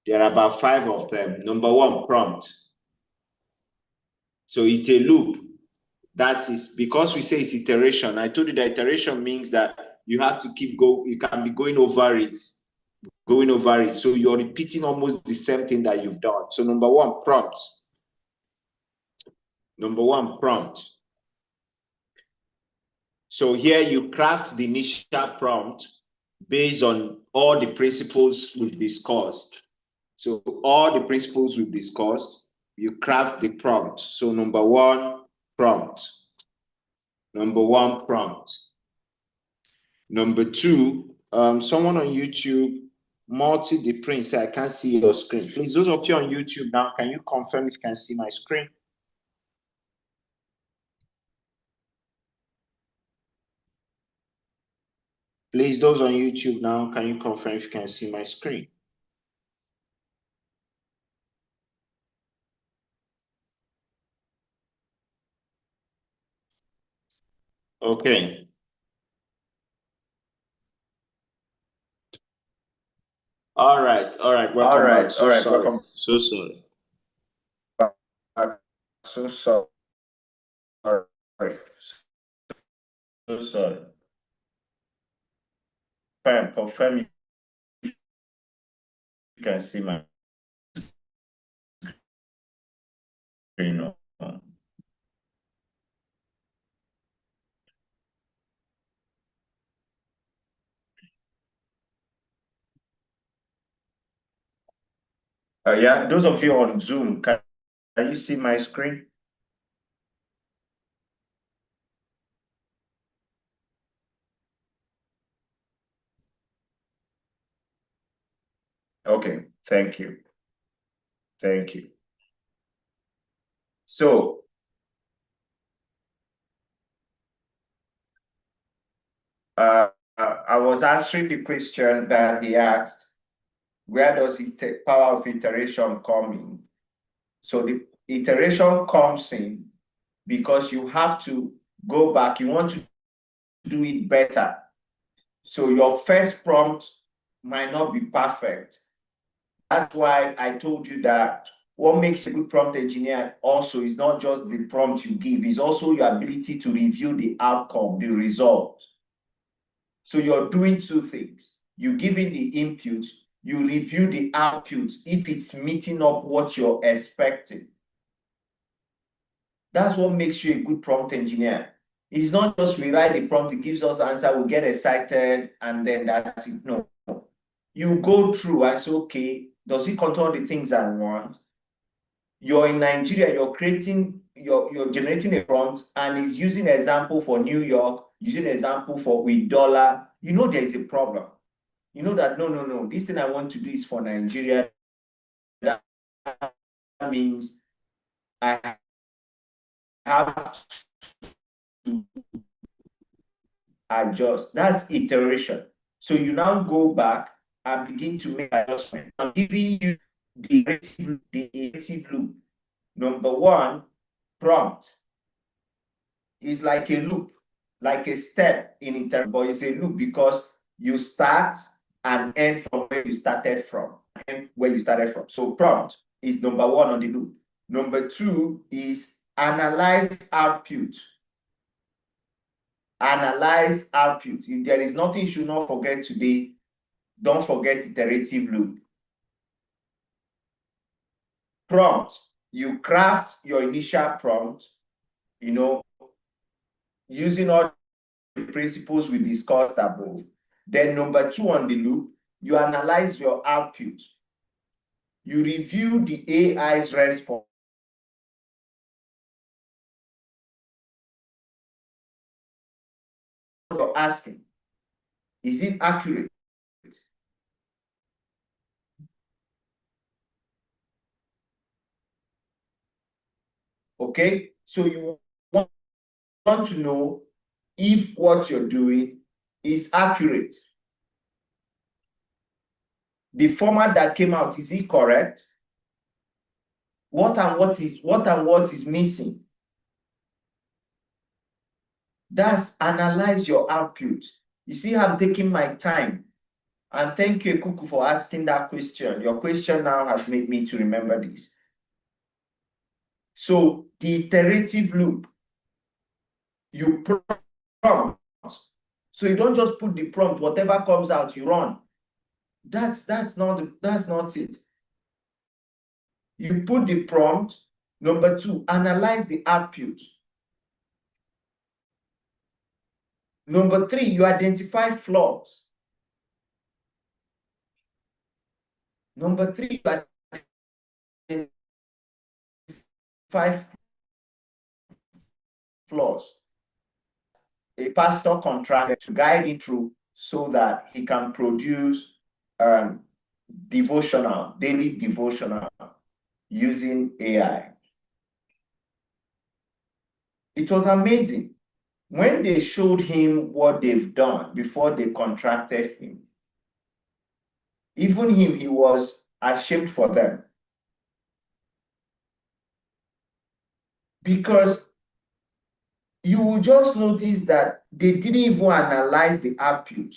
There are about 5 of them. Number one, prompt. So it's a loop. That is because we say it's iteration. I told you that iteration means that you have to you can be going over it. So you're repeating almost the same thing that you've done. So number one, prompt. Number one, prompt. So here you craft the initial prompt based on all the principles we've discussed. So all the principles we've discussed, you craft the prompt. So number one, prompt. Number one, prompt. Number two, someone on YouTube, Multi the Prince, I can't see your screen. Please, those of you on YouTube now, can you confirm if you can see my screen? Please, those on YouTube now, can you confirm if you can see my screen? Okay. All right. Welcome back. So sorry. So sorry. so sorry. So sorry. Confirm you can see my screen. Yeah, those of you on Zoom, can you see my screen? Okay, thank you. Thank you. So, I was answering the question that he asked, where does power of iteration come in? So the iteration comes in because you have to go back, you want to do it better. So your first prompt might not be perfect. That's why I told you that what makes a good prompt engineer also is not just the prompt you give, it's also your ability to review the outcome, the result. So you're doing two things. You give in the input, you review the output if it's meeting up what you're expecting. That's what makes you a good prompt engineer. It's not just we write the prompt, it gives us answer, we get excited, and then that's it. No. You go through and say, okay, does it control the things I want? You're in Nigeria, you're creating, you're generating a prompt, and it's using an example for New York, using an example for with dollar. You know there's a problem. You know that no, this thing I want to do is for Nigeria. That means I have to adjust. That's iteration. So you now go back and begin to make adjustments. I'm giving you the iterative loop. Number one, prompt is like a loop, like a step in iterative, but it's a loop because you start and end from where you started from, So prompt is number one on the loop. Number two is analyze output. Analyze output. If there is nothing you should not forget today, don't forget iterative loop. Prompt. You craft your initial prompt, using all the principles we discussed above. Then number two on the loop, you analyze your output. You review the AI's response. You're asking, is it accurate? Okay, so you want to know if what you're doing is accurate. The format that came out, is it correct? What and what is missing? That's analyze your output. You see, I'm taking my time. And thank you, Kuku, for asking that question. Your question now has made me to remember this. So the iterative loop, you prompt. So you don't just put the prompt, whatever comes out, you run. That's not it. You put the prompt. Number two, analyze the output. Number three, you identify flaws. Number three, you identify flaws. A pastor contracted to guide him through so that he can produce daily devotional using AI. It was amazing. When they showed him what they've done before they contracted him, even him, he was ashamed for them. Because you will just notice that they didn't even analyze the output.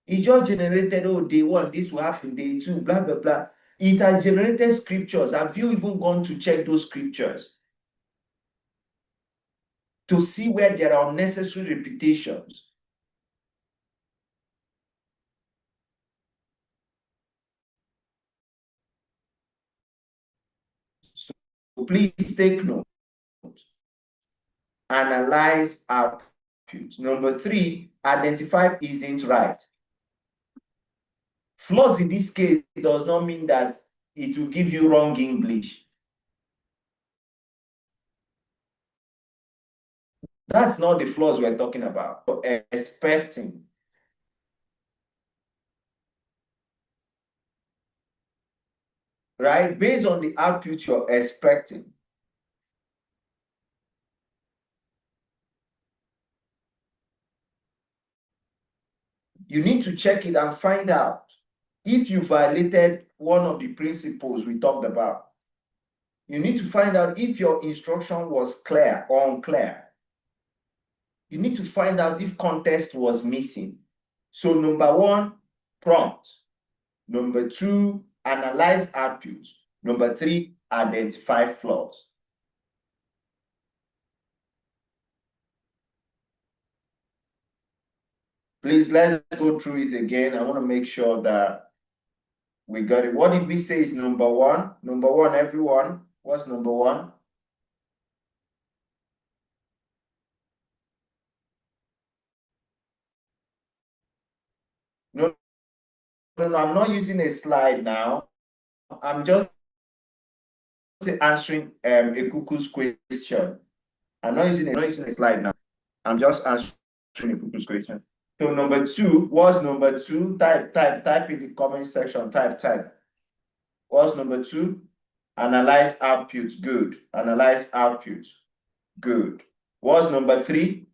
It just generated, oh, day one, this will happen, day two, blah, blah, blah. It has generated scriptures. Have you even gone to check those scriptures to see where there are unnecessary repetitions? So please take note. Analyze output. Number 3, identify isn't right. Flaws in this case does not mean that it will give you wrong English. That's not the flaws we're talking about. Expecting. Right? Based on the output you're expecting. You need to check it and find out if you violated one of the principles we talked about. You need to find out if your instruction was clear or unclear. You need to find out if context was missing. So number 1, prompt. Number 2, analyze output. Number 3, identify flaws. Please, let's go through it again. I want to make sure that we got it. What did we say is number 1? Number 1, everyone. What's number 1? No, no, I'm not using a slide now. I'm just answering a cuckoo's question. I'm not using a slide now. I'm just answering a cuckoo's question. So number 2, what's number 2? Type in the comment section. Type. What's number 2? Analyze output. Good. Analyze output. Good. What's number 3?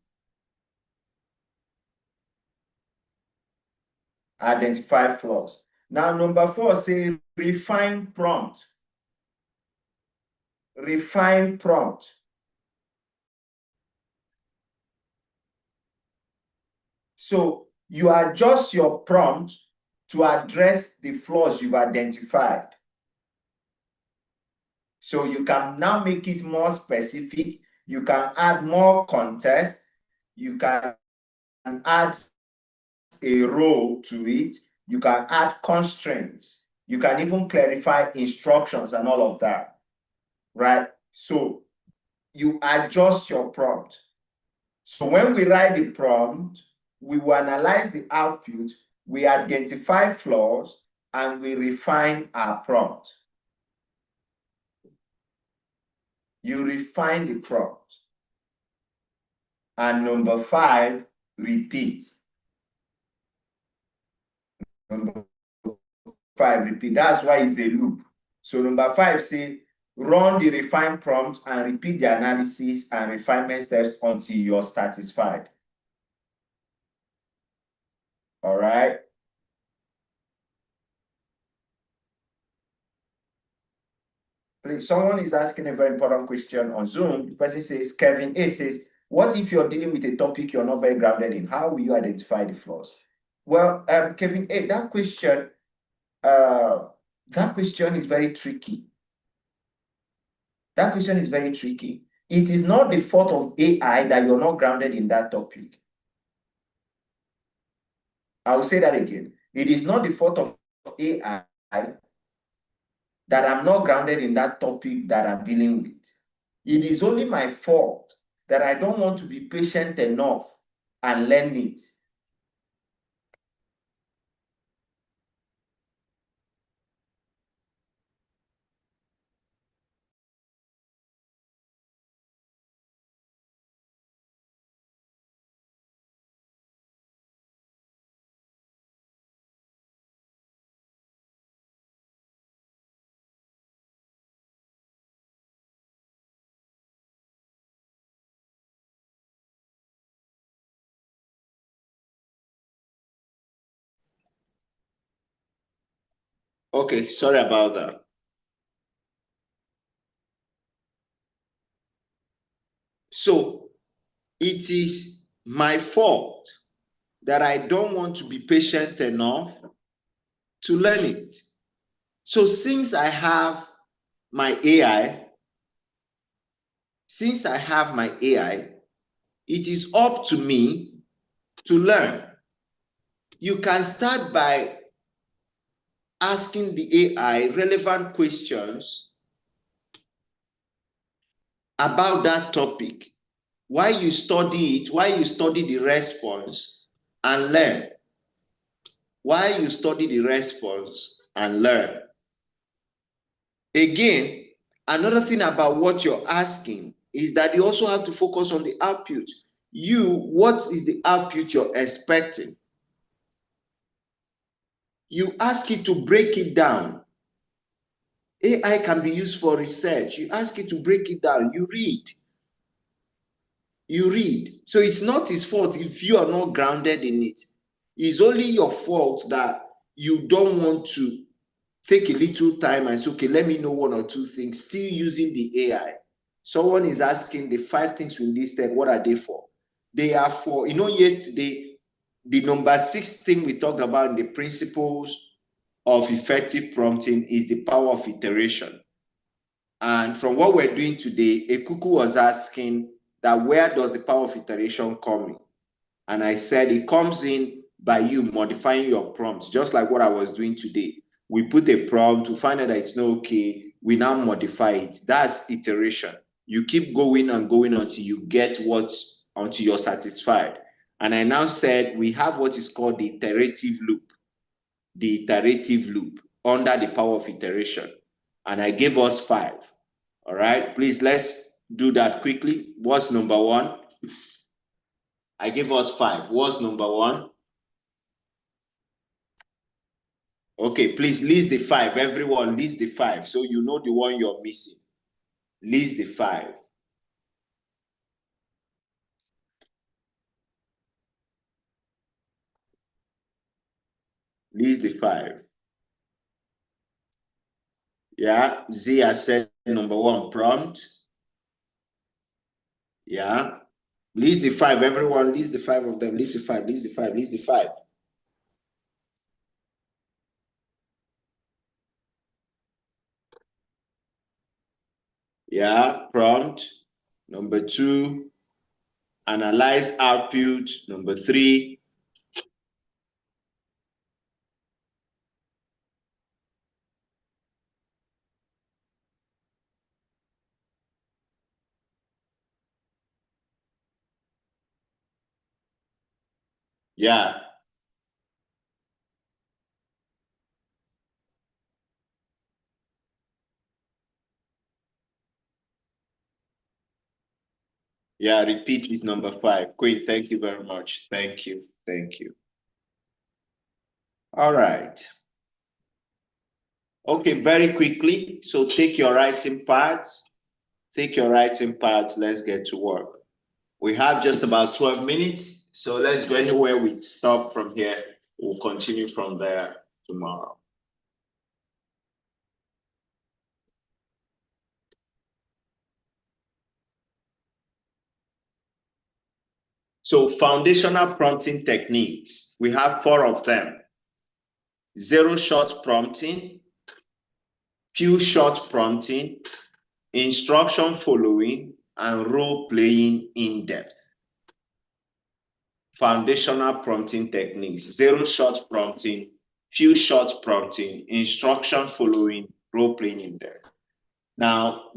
Identify flaws. Now, number 4 says refine prompt. Refine prompt. So you adjust your prompt to address the flaws you've identified. So you can now make it more specific. You can add more context. You can add a role to it. You can add constraints. You can even clarify instructions and all of that, right? So you adjust your prompt. So when we write the prompt, we will analyze the output, we identify flaws, and we refine our prompt. You refine the prompt. And number 5, repeat. Number 5, repeat. That's why it's a loop. So number 5 say, run the refine prompt and repeat the analysis and refinement steps until you're satisfied. All right. Please, someone is asking a very important question on Zoom. The person says, Kevin A says, what if you're dealing with a topic you're not very grounded in? How will you identify the flaws? Well, Kevin A, that question is very tricky. That question is very tricky. It is not the fault of AI that you're not grounded in that topic. I will say that again. It is not the fault of AI that I'm not grounded in that topic that I'm dealing with. It is only my fault that I don't want to be patient enough and learn it. Okay, sorry about that. So it is my fault that I don't want to be patient enough to learn it. So since I have my AI, it is up to me to learn. You can start by asking the AI relevant questions about that topic, why you study it, why you study the response, and learn. Why you study the response and learn. Again, another thing about what you're asking is that you also have to focus on the output. What is the output you're expecting? You ask it to break it down. AI can be used for research. You ask it to break it down. You read. So it's not his fault if you are not grounded in it. It's only your fault that you don't want to take a little time and say, okay, let me know one or two things, still using the AI. Someone is asking the 5 things we listed, what are they for? They are for, yesterday, the number 6 thing we talked about in the principles of effective prompting is the power of iteration. And from what we're doing today, Ekuku was asking that where does the power of iteration come in? And I said it comes in by you modifying your prompts, just like what I was doing today. We put a prompt to find out that it's not okay. We now modify it. That's iteration. You keep going and going until you get until you're satisfied. And I now said we have what is called the iterative loop. The iterative loop under the power of iteration. And I gave us 5. All right, please let's do that quickly. What's number 1? I gave us 5. What's number 1? Okay, please list the 5. Everyone list the 5 so you know the one you're missing. List the 5. List the 5. Yeah, Zia said number 1, prompt. Yeah. List the 5. Everyone list the 5 of them. List the 5. List the 5. List the 5. Yeah, prompt. Number 2, analyze output. Number 3, yeah. Yeah, repeat with number 5. Queen, thank you very much. Thank you. Thank you. All right. Okay, very quickly. So take your writing pads. Take your writing pads. Let's get to work. We have just about 12 minutes. So let's go anywhere we stop from here. We'll continue from there tomorrow. So foundational prompting techniques, we have 4 of them. 0-shot prompting, few shot prompting, instruction following, and role playing in depth. Foundational prompting techniques, 0-shot prompting, few shot prompting, instruction following, role playing in depth. Now,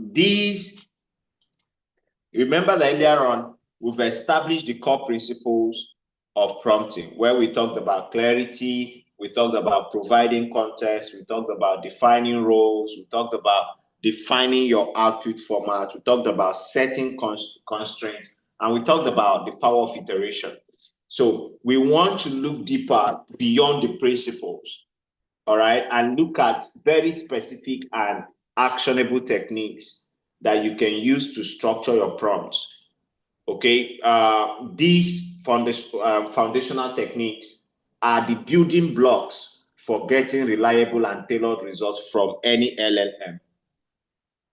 remember that earlier on, we've established the core principles of prompting, where we talked about clarity, we talked about providing context, we talked about defining roles, we talked about defining your output format, we talked about setting constraints, and we talked about the power of iteration. So we want to look deeper beyond the principles, all right, and look at very specific and actionable techniques that you can use to structure your prompts. Okay, these foundational techniques are the building blocks for getting reliable and tailored results from any LLM.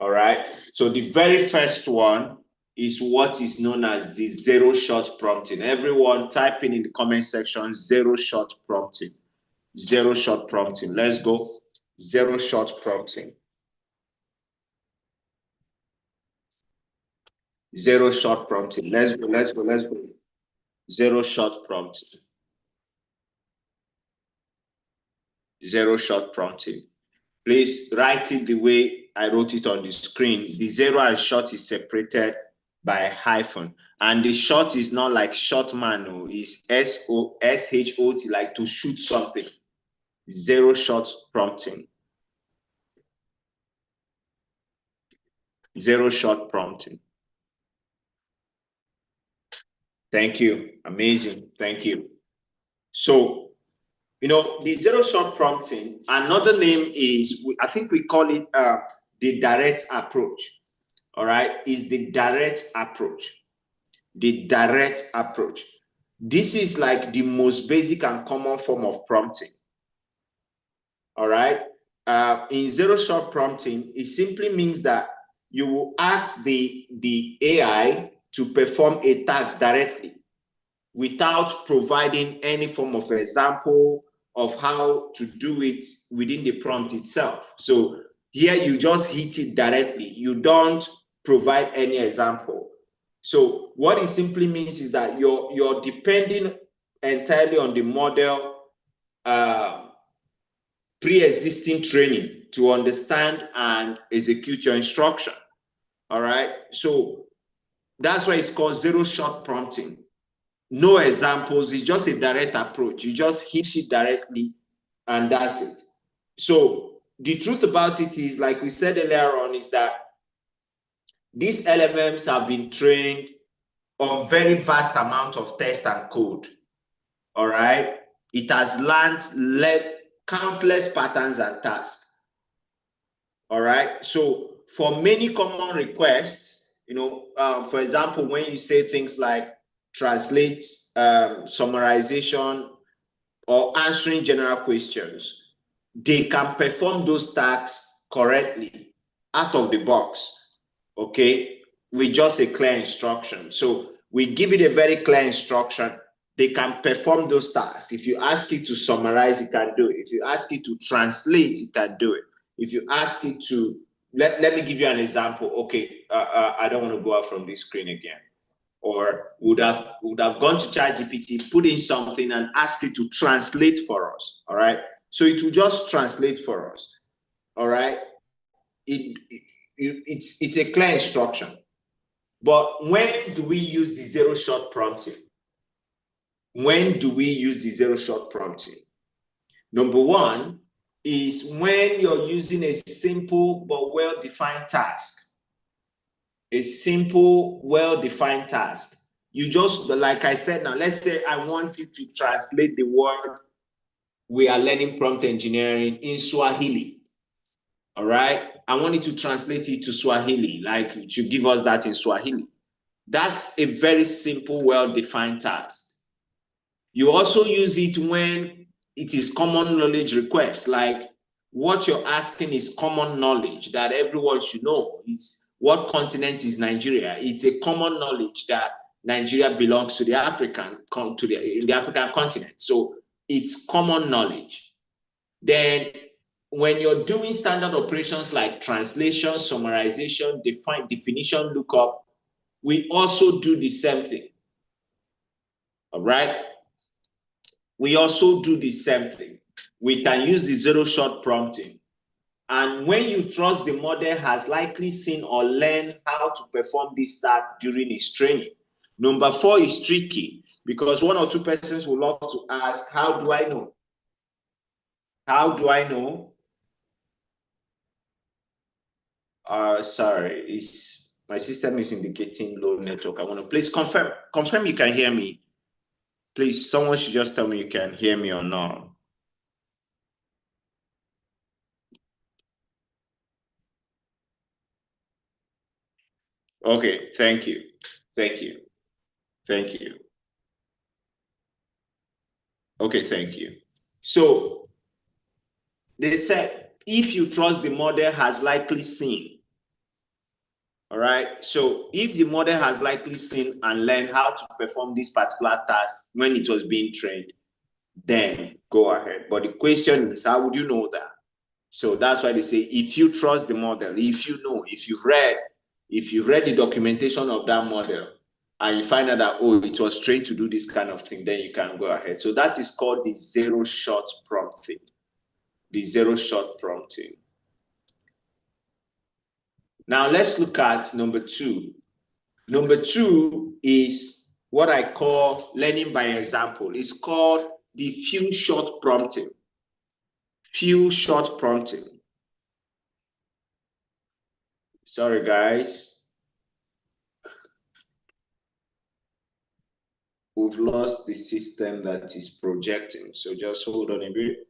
All right, so the very first one is what is known as the 0-shot prompting. Everyone type in the comment section 0-shot prompting. 0-shot prompting. Let's go. Zero shot prompting. Zero shot prompting. Let's go. Zero shot prompting. Zero shot prompting. Please write it the way I wrote it on the screen. The zero and shot is separated by a hyphen. And the shot is not like shot man, no, it's S-O-S-H-O-T, like to shoot something. Zero shot prompting. Zero shot prompting. Thank you. Amazing. Thank you. So, the zero shot prompting, another name is, I think we call it the direct approach. All right, is the direct approach. The direct approach. This is like the most basic and common form of prompting. All right. In zero shot prompting, it simply means that you will ask the AI to perform a task directly without providing any form of example of how to do it within the prompt itself. So here you just hit it directly. You don't provide any example. So what it simply means is that you're depending entirely on the model pre-existing training to understand and execute your instruction. All right. So that's why it's called zero shot prompting. No examples, it's just a direct approach. You just hit it directly and that's it. So the truth about it is, like we said earlier on, is that these LLMs have been trained on very vast amount of text and code. All right. It has learned countless patterns and tasks. All right. So for many common requests, for example, when you say things like translate, summarization, or answering general questions, they can perform those tasks correctly out of the box, okay, with just a clear instruction. So we give it a very clear instruction. They can perform those tasks. If you ask it to summarize, it can do it. If you ask it to translate, it can do it. If you ask it to, let me give you an example. Okay, I don't want to go out from this screen again. Or would have gone to ChatGPT, put in something and ask it to translate for us. All right. So it will just translate for us. All right. It's a clear instruction. But when do we use the zero shot prompting? When do we use the zero shot prompting? Number one is when you're using a simple but well-defined task. A simple, well-defined task. You just, like I said now, let's say I want you to translate the word we are learning prompt engineering in Swahili. All right. I want you to translate it to Swahili, like to give us that in Swahili. That's a very simple, well-defined task. You also use it when it is common knowledge requests, like what you're asking is common knowledge that everyone should know. It's what continent is Nigeria? It's a common knowledge that Nigeria belongs to the African continent. So it's common knowledge. Then when you're doing standard operations like translation, summarization, definition, lookup, we also do the same thing. All right. We also do the same thing. We can use the zero shot prompting. And when you trust the model has likely seen or learned how to perform this task during its training. Number 4 is tricky because one or two persons will love to ask, how do I know? How do I know? Sorry, my system is indicating low network. I want to please confirm you can hear me. Please, someone should just tell me you can hear me or not. Okay, thank you. Thank you. Thank you. Okay, thank you. So they said, if you trust the model has likely seen, all right? So if the model has likely seen and learned how to perform this particular task when it was being trained, then go ahead. But the question is, how would you know that? So that's why they say, if you trust the model, if you know, if you've read the documentation of that model, and you find out that, oh, it was trained to do this kind of thing, then you can go ahead. So that is called the zero-shot prompting. The zero-shot prompting. Now let's look at number 2. Number 2 is what I call learning by example. It's called the few-shot prompting. Few-shot prompting. Sorry, guys. We've lost the system that is projecting. So just hold on a bit.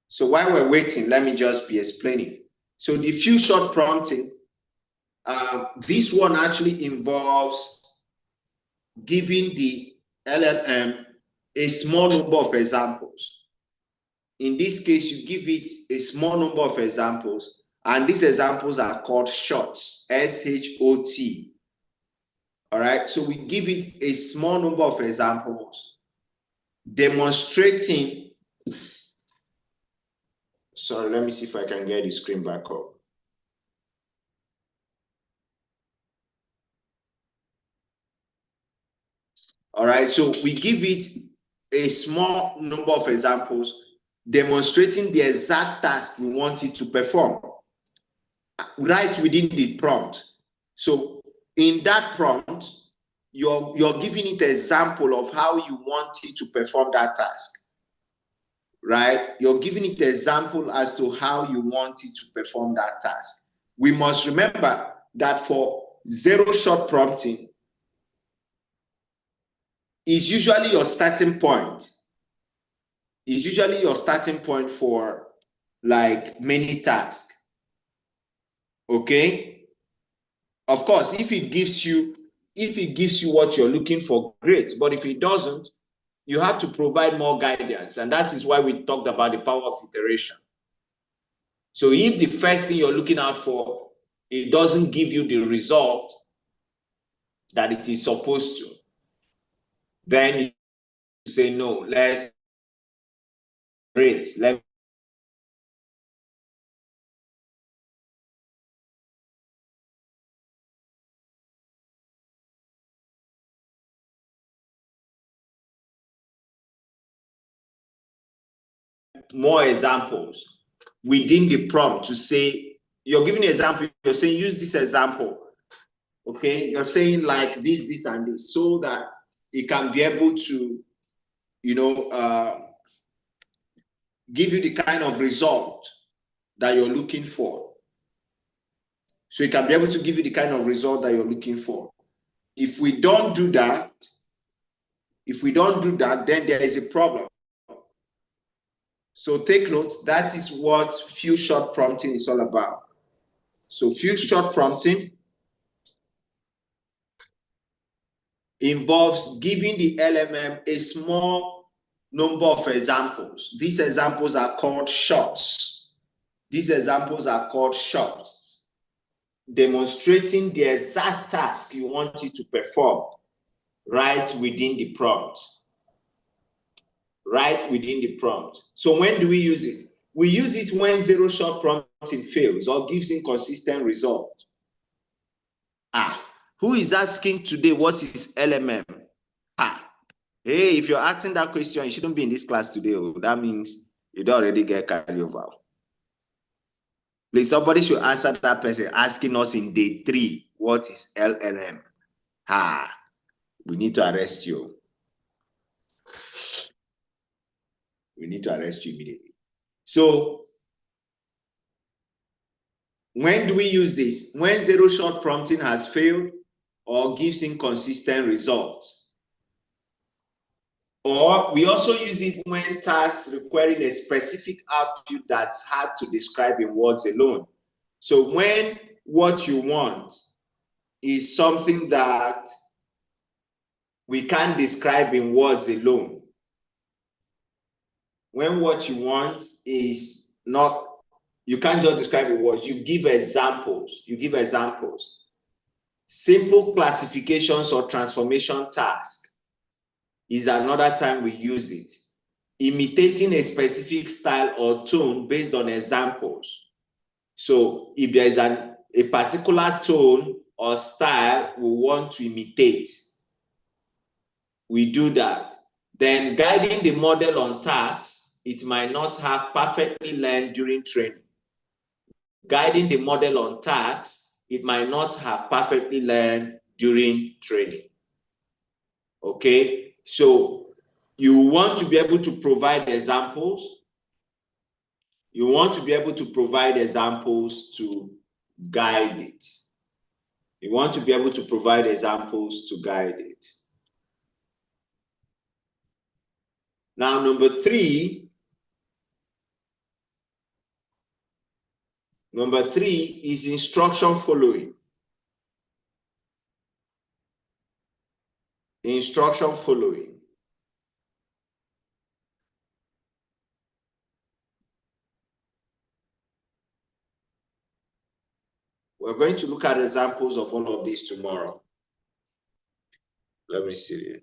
So while we're waiting, let me just be explaining. So the few-shot prompting, this one actually involves giving the LLM a small number of examples. In this case, you give it a small number of examples, and these examples are called shots, S-H-O-T. All right, so we give it a small number of examples demonstrating. Sorry, let me see if I can get the screen back up. All right, so we give it a small number of examples demonstrating the exact task we want it to perform right within the prompt. So in that prompt, you're giving it an example of how you want it to perform that task, right? You're giving it an example as to how you want it to perform that task. We must remember that for zero-shot prompting is usually your starting point. Is usually your starting point for like many tasks. Okay? Of course, if it gives you what you're looking for, great. But if it doesn't, you have to provide more guidance. And that is why we talked about the power of iteration. So if the first thing you're looking out for, it doesn't give you the result that it is supposed to, then you say, no, let's rate. More examples within the prompt to say, you're giving an example, you're saying, use this example. Okay, you're saying like this, and this, so that it can be able to, give you the kind of result that you're looking for. So it can be able to give you the kind of result that you're looking for. If we don't do that, then there is a problem. So take note, that is what few-shot prompting is all about. So few-shot prompting involves giving the LMM a small number of examples. These examples are called shots. Demonstrating the exact task you want it to perform right within the prompt. So when do we use it? We use it when zero-shot prompting fails or gives inconsistent result. Who is asking today what is LMM? Hey, if you're asking that question, you shouldn't be in this class today. That means you don't already get carried over. Please, somebody should answer that person asking us in day 3, what is LLM? We need to arrest you. We need to arrest you immediately. So, when do we use this? When zero-shot prompting has failed or gives inconsistent results. Or we also use it when tasks requiring a specific output that's hard to describe in words alone. So when what you want is something that we can't describe in words alone. When what you want is not, you can't just describe in words, you give examples. Simple classifications or transformation tasks is another time we use it. imitating a specific style or tone based on examples. So if there is a particular tone or style we want to imitate, we do that. Then guiding the model on tasks, it might not have perfectly learned during training. Guiding the model on tasks, it might not have perfectly learned during training. Okay, so you want to be able to provide examples. You want to be able to provide examples to guide it. You want to be able to provide examples to guide it. Now, number three is instruction following. Instruction following. We're going to look at examples of all of these tomorrow. Let me see.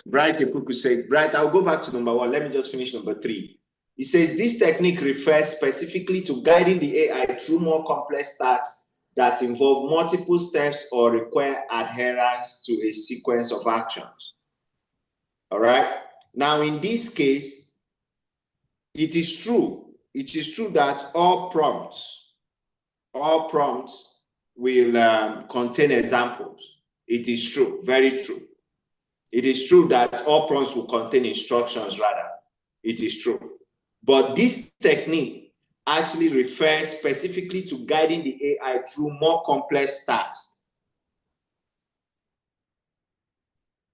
Bright Epuku said, Bright, I'll go back to number one. Let me just finish number three. He says, this technique refers specifically to guiding the AI through more complex tasks that involve multiple steps or require adherence to a sequence of actions. All right. Now, in this case, it is true. It is true that all prompts will contain examples. It is true, very true. It is true that all prompts will contain instructions, rather. It is true. But this technique actually refers specifically to guiding the AI through more complex tasks.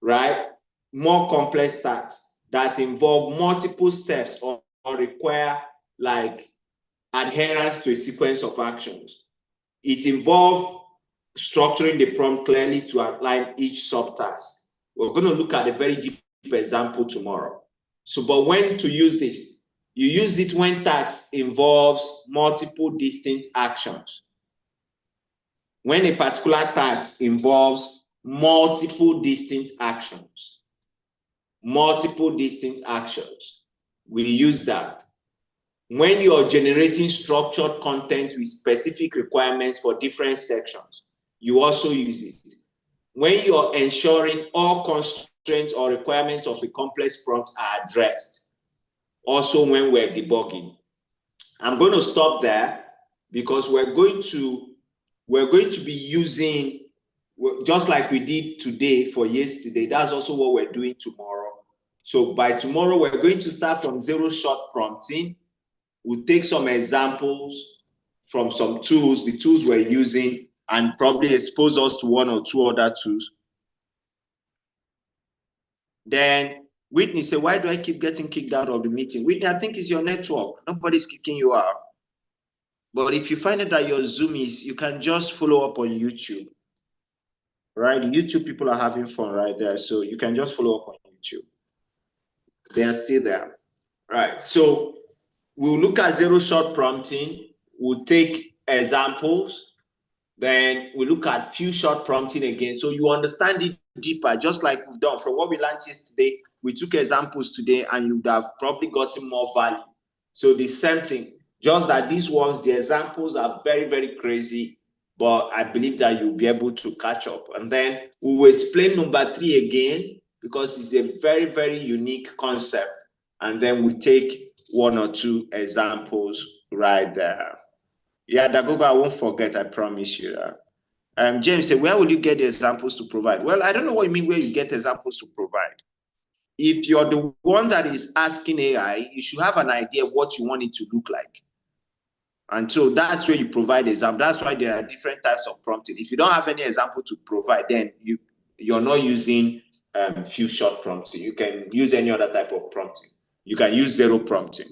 Right? More complex tasks that involve multiple steps or require like adherence to a sequence of actions. It involves structuring the prompt clearly to outline each subtask. We're going to look at a very deep example tomorrow. So, but when to use this? You use it when task involves multiple distinct actions. When a particular task involves multiple distinct actions, we use that. When you're generating structured content with specific requirements for different sections, you also use it. When you're ensuring all constraints or requirements of a complex prompt are addressed, also when we're debugging. I'm going to stop there because we're going to be using, just like we did today for yesterday, that's also what we're doing tomorrow. So by tomorrow, we're going to start from zero-shot prompting. We'll take some examples from some tools, the tools we're using, and probably expose us to one or two other tools. Then Whitney said, why do I keep getting kicked out of the meeting? Whitney, I think it's your network. Nobody's kicking you out. But if you find it that your Zoom is, you can just follow up on YouTube. Right? YouTube people are having fun right there. So you can just follow up on YouTube. They are still there. Right. So we'll look at zero-shot prompting. We'll take examples. Then we look at few-shot prompting again. So you understand it deeper, just like we've done. From what we learned yesterday, we took examples today, and you would have probably gotten more value. So the same thing, just that these ones, the examples are very, very crazy, but I believe that you'll be able to catch up. And then we will explain number three again, because it's a very, very unique concept. And then we take one or two examples right there. Yeah, Dagogo, I won't forget, I promise you that. James said, where will you get the examples to provide? Well, I don't know what you mean where you get examples to provide. If you're the one that is asking AI, you should have an idea of what you want it to look like. And so that's where you provide example. That's why there are different types of prompting. If you don't have any example to provide, then you're not using few-shot prompting. You can use any other type of prompting. You can use zero prompting,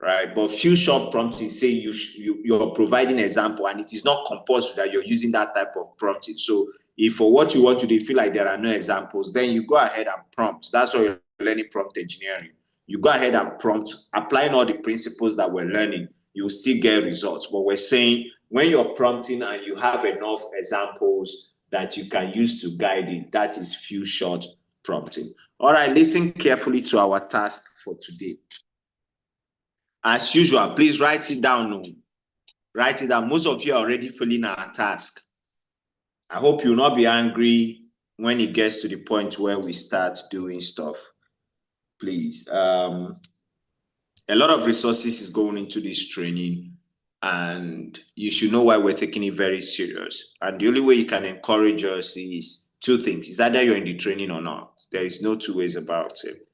right? But few-shot prompting say you're providing example, and it is not compulsory that you're using that type of prompting. So if for what you want to do, you feel like there are no examples, then you go ahead and prompt. That's why you're learning prompt engineering. You go ahead and prompt, applying all the principles that we're learning, you'll still get results. But we're saying when you're prompting and you have enough examples that you can use to guide it, that is few-shot prompting. All right, listen carefully to our task for today. As usual, please write it down. No. Write it down. Most of you are already filling our task. I hope you'll not be angry when it gets to the point where we start doing stuff. Please. A lot of resources is going into this training, and you should know why we're taking it very serious. And the only way you can encourage us is two things. It's either you're in the training or not. There is no two ways about it.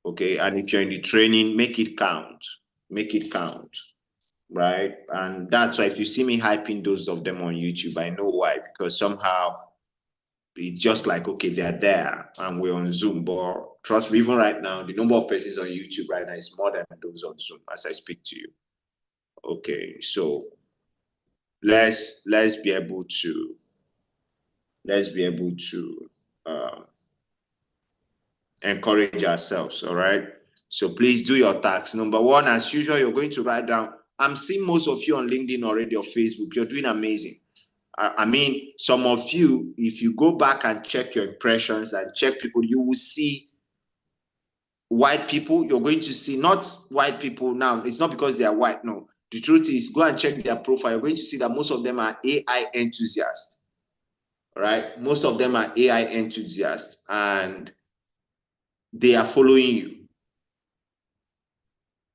Okay, and if you're in the training, make it count. Make it count, right? And that's why if you see me hyping those of them on YouTube, I know why, because somehow it's just like, okay, they're there and we're on Zoom. But trust me, even right now, the number of persons on YouTube right now is more than those on Zoom as I speak to you. Okay, so let's be able to encourage ourselves. All right. So please do your tasks. Number one, as usual, you're going to write down. I'm seeing most of you on LinkedIn already or Facebook. You're doing amazing. I mean, some of you, if you go back and check your impressions and check people, you will see white people. You're going to see not white people now. It's not because they are white. No, the truth is, go and check their profile. You're going to see that most of them are AI enthusiasts. Right? Most of them are AI enthusiasts, and they are following you.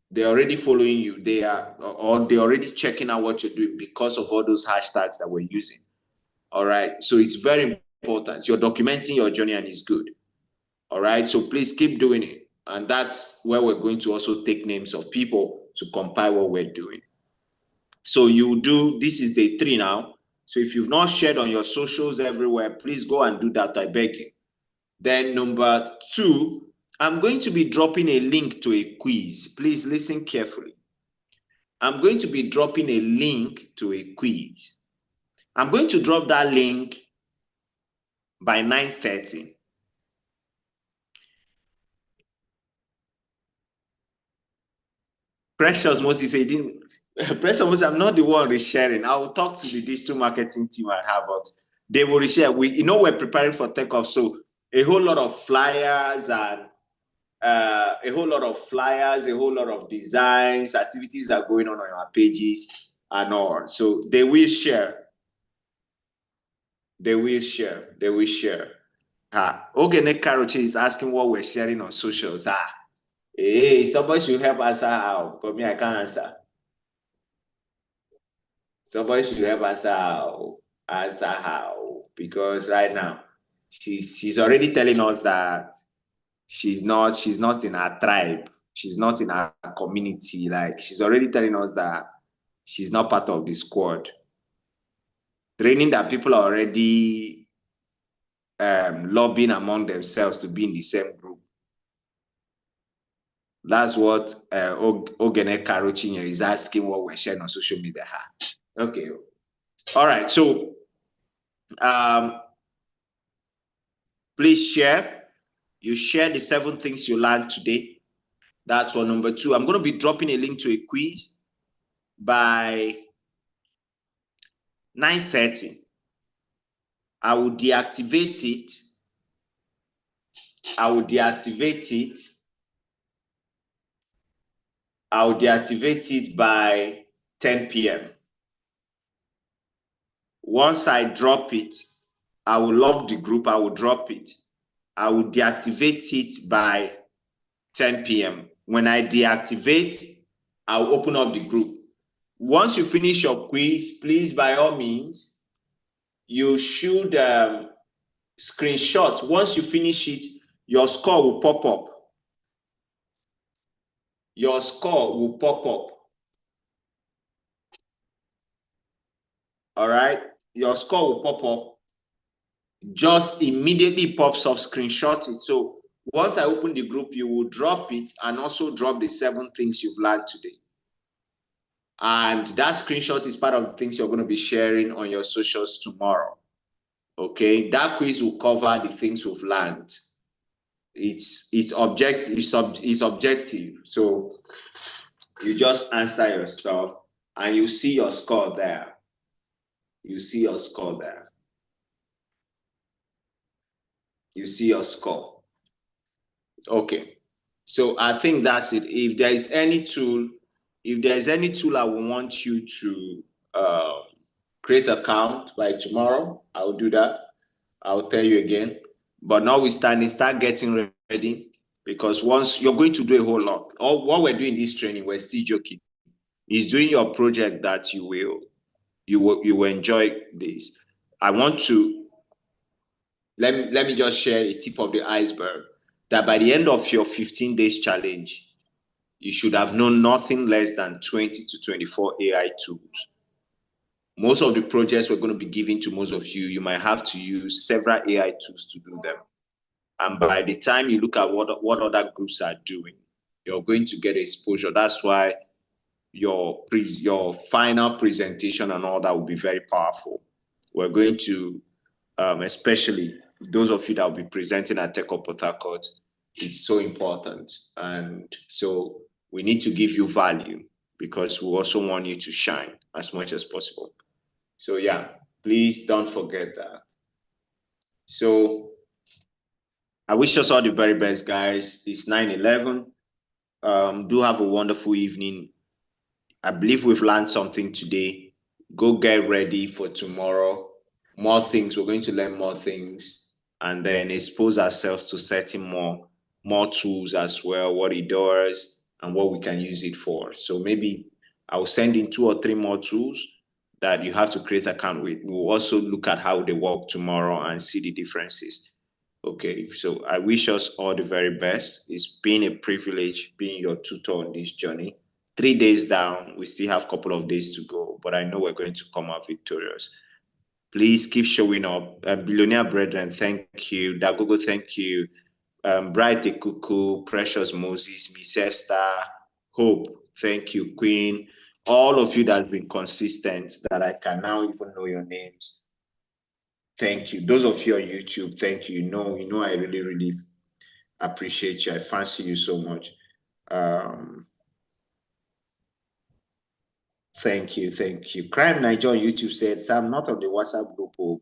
They're already following you. They're already checking out what you're doing because of all those hashtags that we're using. All right. So it's very important. You're documenting your journey and it's good. All right. So please keep doing it. And that's where we're going to also take names of people to compile what we're doing. So you do, this is day 3 now. So if you've not shared on your socials everywhere, please go and do that. I beg you. Then number 2, I'm going to be dropping a link to a quiz. Please listen carefully. I'm going to be dropping a link to a quiz. I'm going to drop that link by 9:30. Precious Moses said, Precious Moses, I'm not the one resharing. I will talk to the digital marketing team at Harvard. They will reshare. We're preparing for TechOff, so a whole lot of flyers and a whole lot of designs, activities are going on our pages and all. So they will share. They will share. Ogene Karochi is asking what we're sharing on socials. Hey, somebody should help answer how. For me, I can't answer. Somebody should help answer how. Answer how. Because right now, she's already telling us that she's not in our tribe. She's not in our community. Like, she's already telling us that she's not part of the squad. Training that people are already lobbying among themselves to be in the same group. That's what Ogene Karochinya is asking what we're sharing on social media. Okay. All right. So please share. You share the 7 things you learned today. That's for number 2. I'm going to be dropping a link to a quiz by 9:30. I will deactivate it. I'll deactivate it by 10 p.m. Once I drop it, I will lock the group. I will drop it. I will deactivate it by 10 p.m. When I deactivate, I'll open up the group. Once you finish your quiz, please, by all means, you should screenshot. Once you finish it, your score will pop up. Your score will pop up. All right? Your score will pop up. Just immediately pops up, screenshot it. So once I open the group, you will drop it and also drop the 7 things you've learned today. And that screenshot is part of the things you're going to be sharing on your socials tomorrow. Okay, that quiz will cover the things we've learned. It's objective. So you just answer your stuff and you see your score there. You see your score there. You see your score. Okay. So I think that's it. If there is any tool, I will want you to create an account by tomorrow, I'll do that. I'll tell you again. But notwithstanding, start getting ready, because once you're going to do a whole lot. All what we're doing this training, we're still joking. Is doing your project that you will enjoy this. I want to let me just share a tip of the iceberg, that by the end of your 15 days challenge, you should have known nothing less than 20 to 24 AI tools. Most of the projects we're going to be giving to most of you, you might have to use several AI tools to do them. And by the time you look at what other groups are doing, you're going to get exposure. That's why your final presentation and all that will be very powerful. We're going to, especially those of you that will be presenting at Tech Up Port Harcourt, it's so important. And so we need to give you value, because we also want you to shine as much as possible. So yeah, please don't forget that. So I wish us all the very best, guys. It's 9/11. Do have a wonderful evening. I believe we've learned something today. Go get ready for tomorrow. More things. We're going to learn more things, and then expose ourselves to setting more tools as well, what it does and what we can use it for. So maybe I'll send in 2 or 3 more tools that you have to create account with. We'll also look at how they work tomorrow and see the differences. Okay, so I wish us all the very best. It's been a privilege being your tutor on this journey. 3 days down, we still have a couple of days to go, but I know we're going to come out victorious. Please keep showing up. Billionaire Brethren, thank you. Dagogo, thank you. Bright Ekuku, Precious Moses, Miss Esther, Hope, thank you. Queen, all of you that have been consistent, that I can now even know your names. Thank you. Those of you on YouTube, thank you. You know, I really, really appreciate you. I fancy you so much. Thank you. Crime Niger on YouTube said, Sam, not on the WhatsApp group. Oh,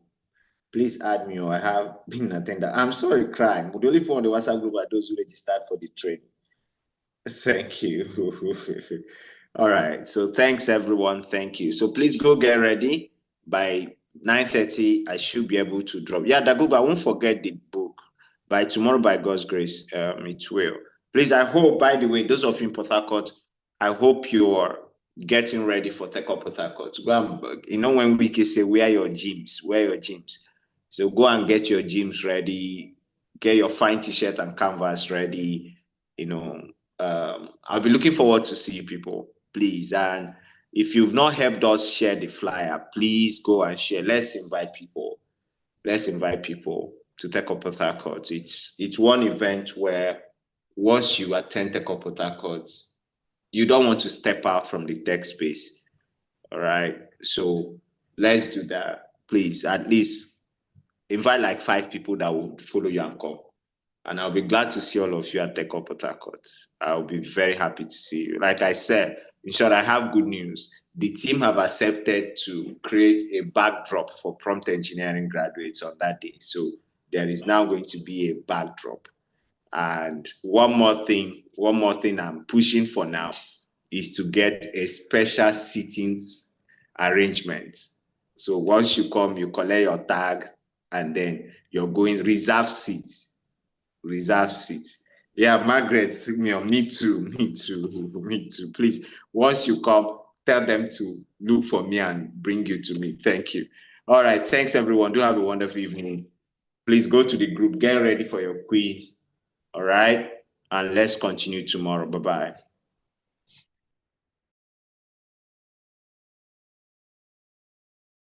please add me, or I have been attended. I'm sorry, Crime. The only people on the WhatsApp group are those who registered for the training. Thank you. All right. So thanks, everyone. Thank you. So please go get ready. By 9:30, I should be able to drop. Yeah, Dagogo, I won't forget the book. By tomorrow, by God's grace, it will. Please, I hope, by the way, those of you in Port Harcourt, I hope you are getting ready for Tech Up Port Harcourt. When we can say, wear your gyms. So go and get your gyms ready. Get your fine t-shirt and canvas ready. I'll be looking forward to see you people, please. And if you've not helped us share the flyer, please go and share. Let's invite people to Tech Up Port Harcourt. It's one event where once you attend Tech Up Port Harcourt, you don't want to step out from the tech space. All right. So let's do that. Please, at least invite like 5 people that will follow you and come. And I'll be glad to see all of you at Tech Up Port Harcourt. I'll be very happy to see you. Like I said, in short, I have good news. The team have accepted to create a backdrop for prompt engineering graduates on that day. So there is now going to be a backdrop. And one more thing I'm pushing for now is to get a special seating arrangement. So once you come, you collect your tag, and then you're going reserve seats. Yeah, Margaret, me too. Please, once you come, tell them to look for me and bring you to me. Thank you. All right, thanks everyone. Do have a wonderful evening. Please go to the group, get ready for your quiz. All right, and let's continue tomorrow. Bye-bye.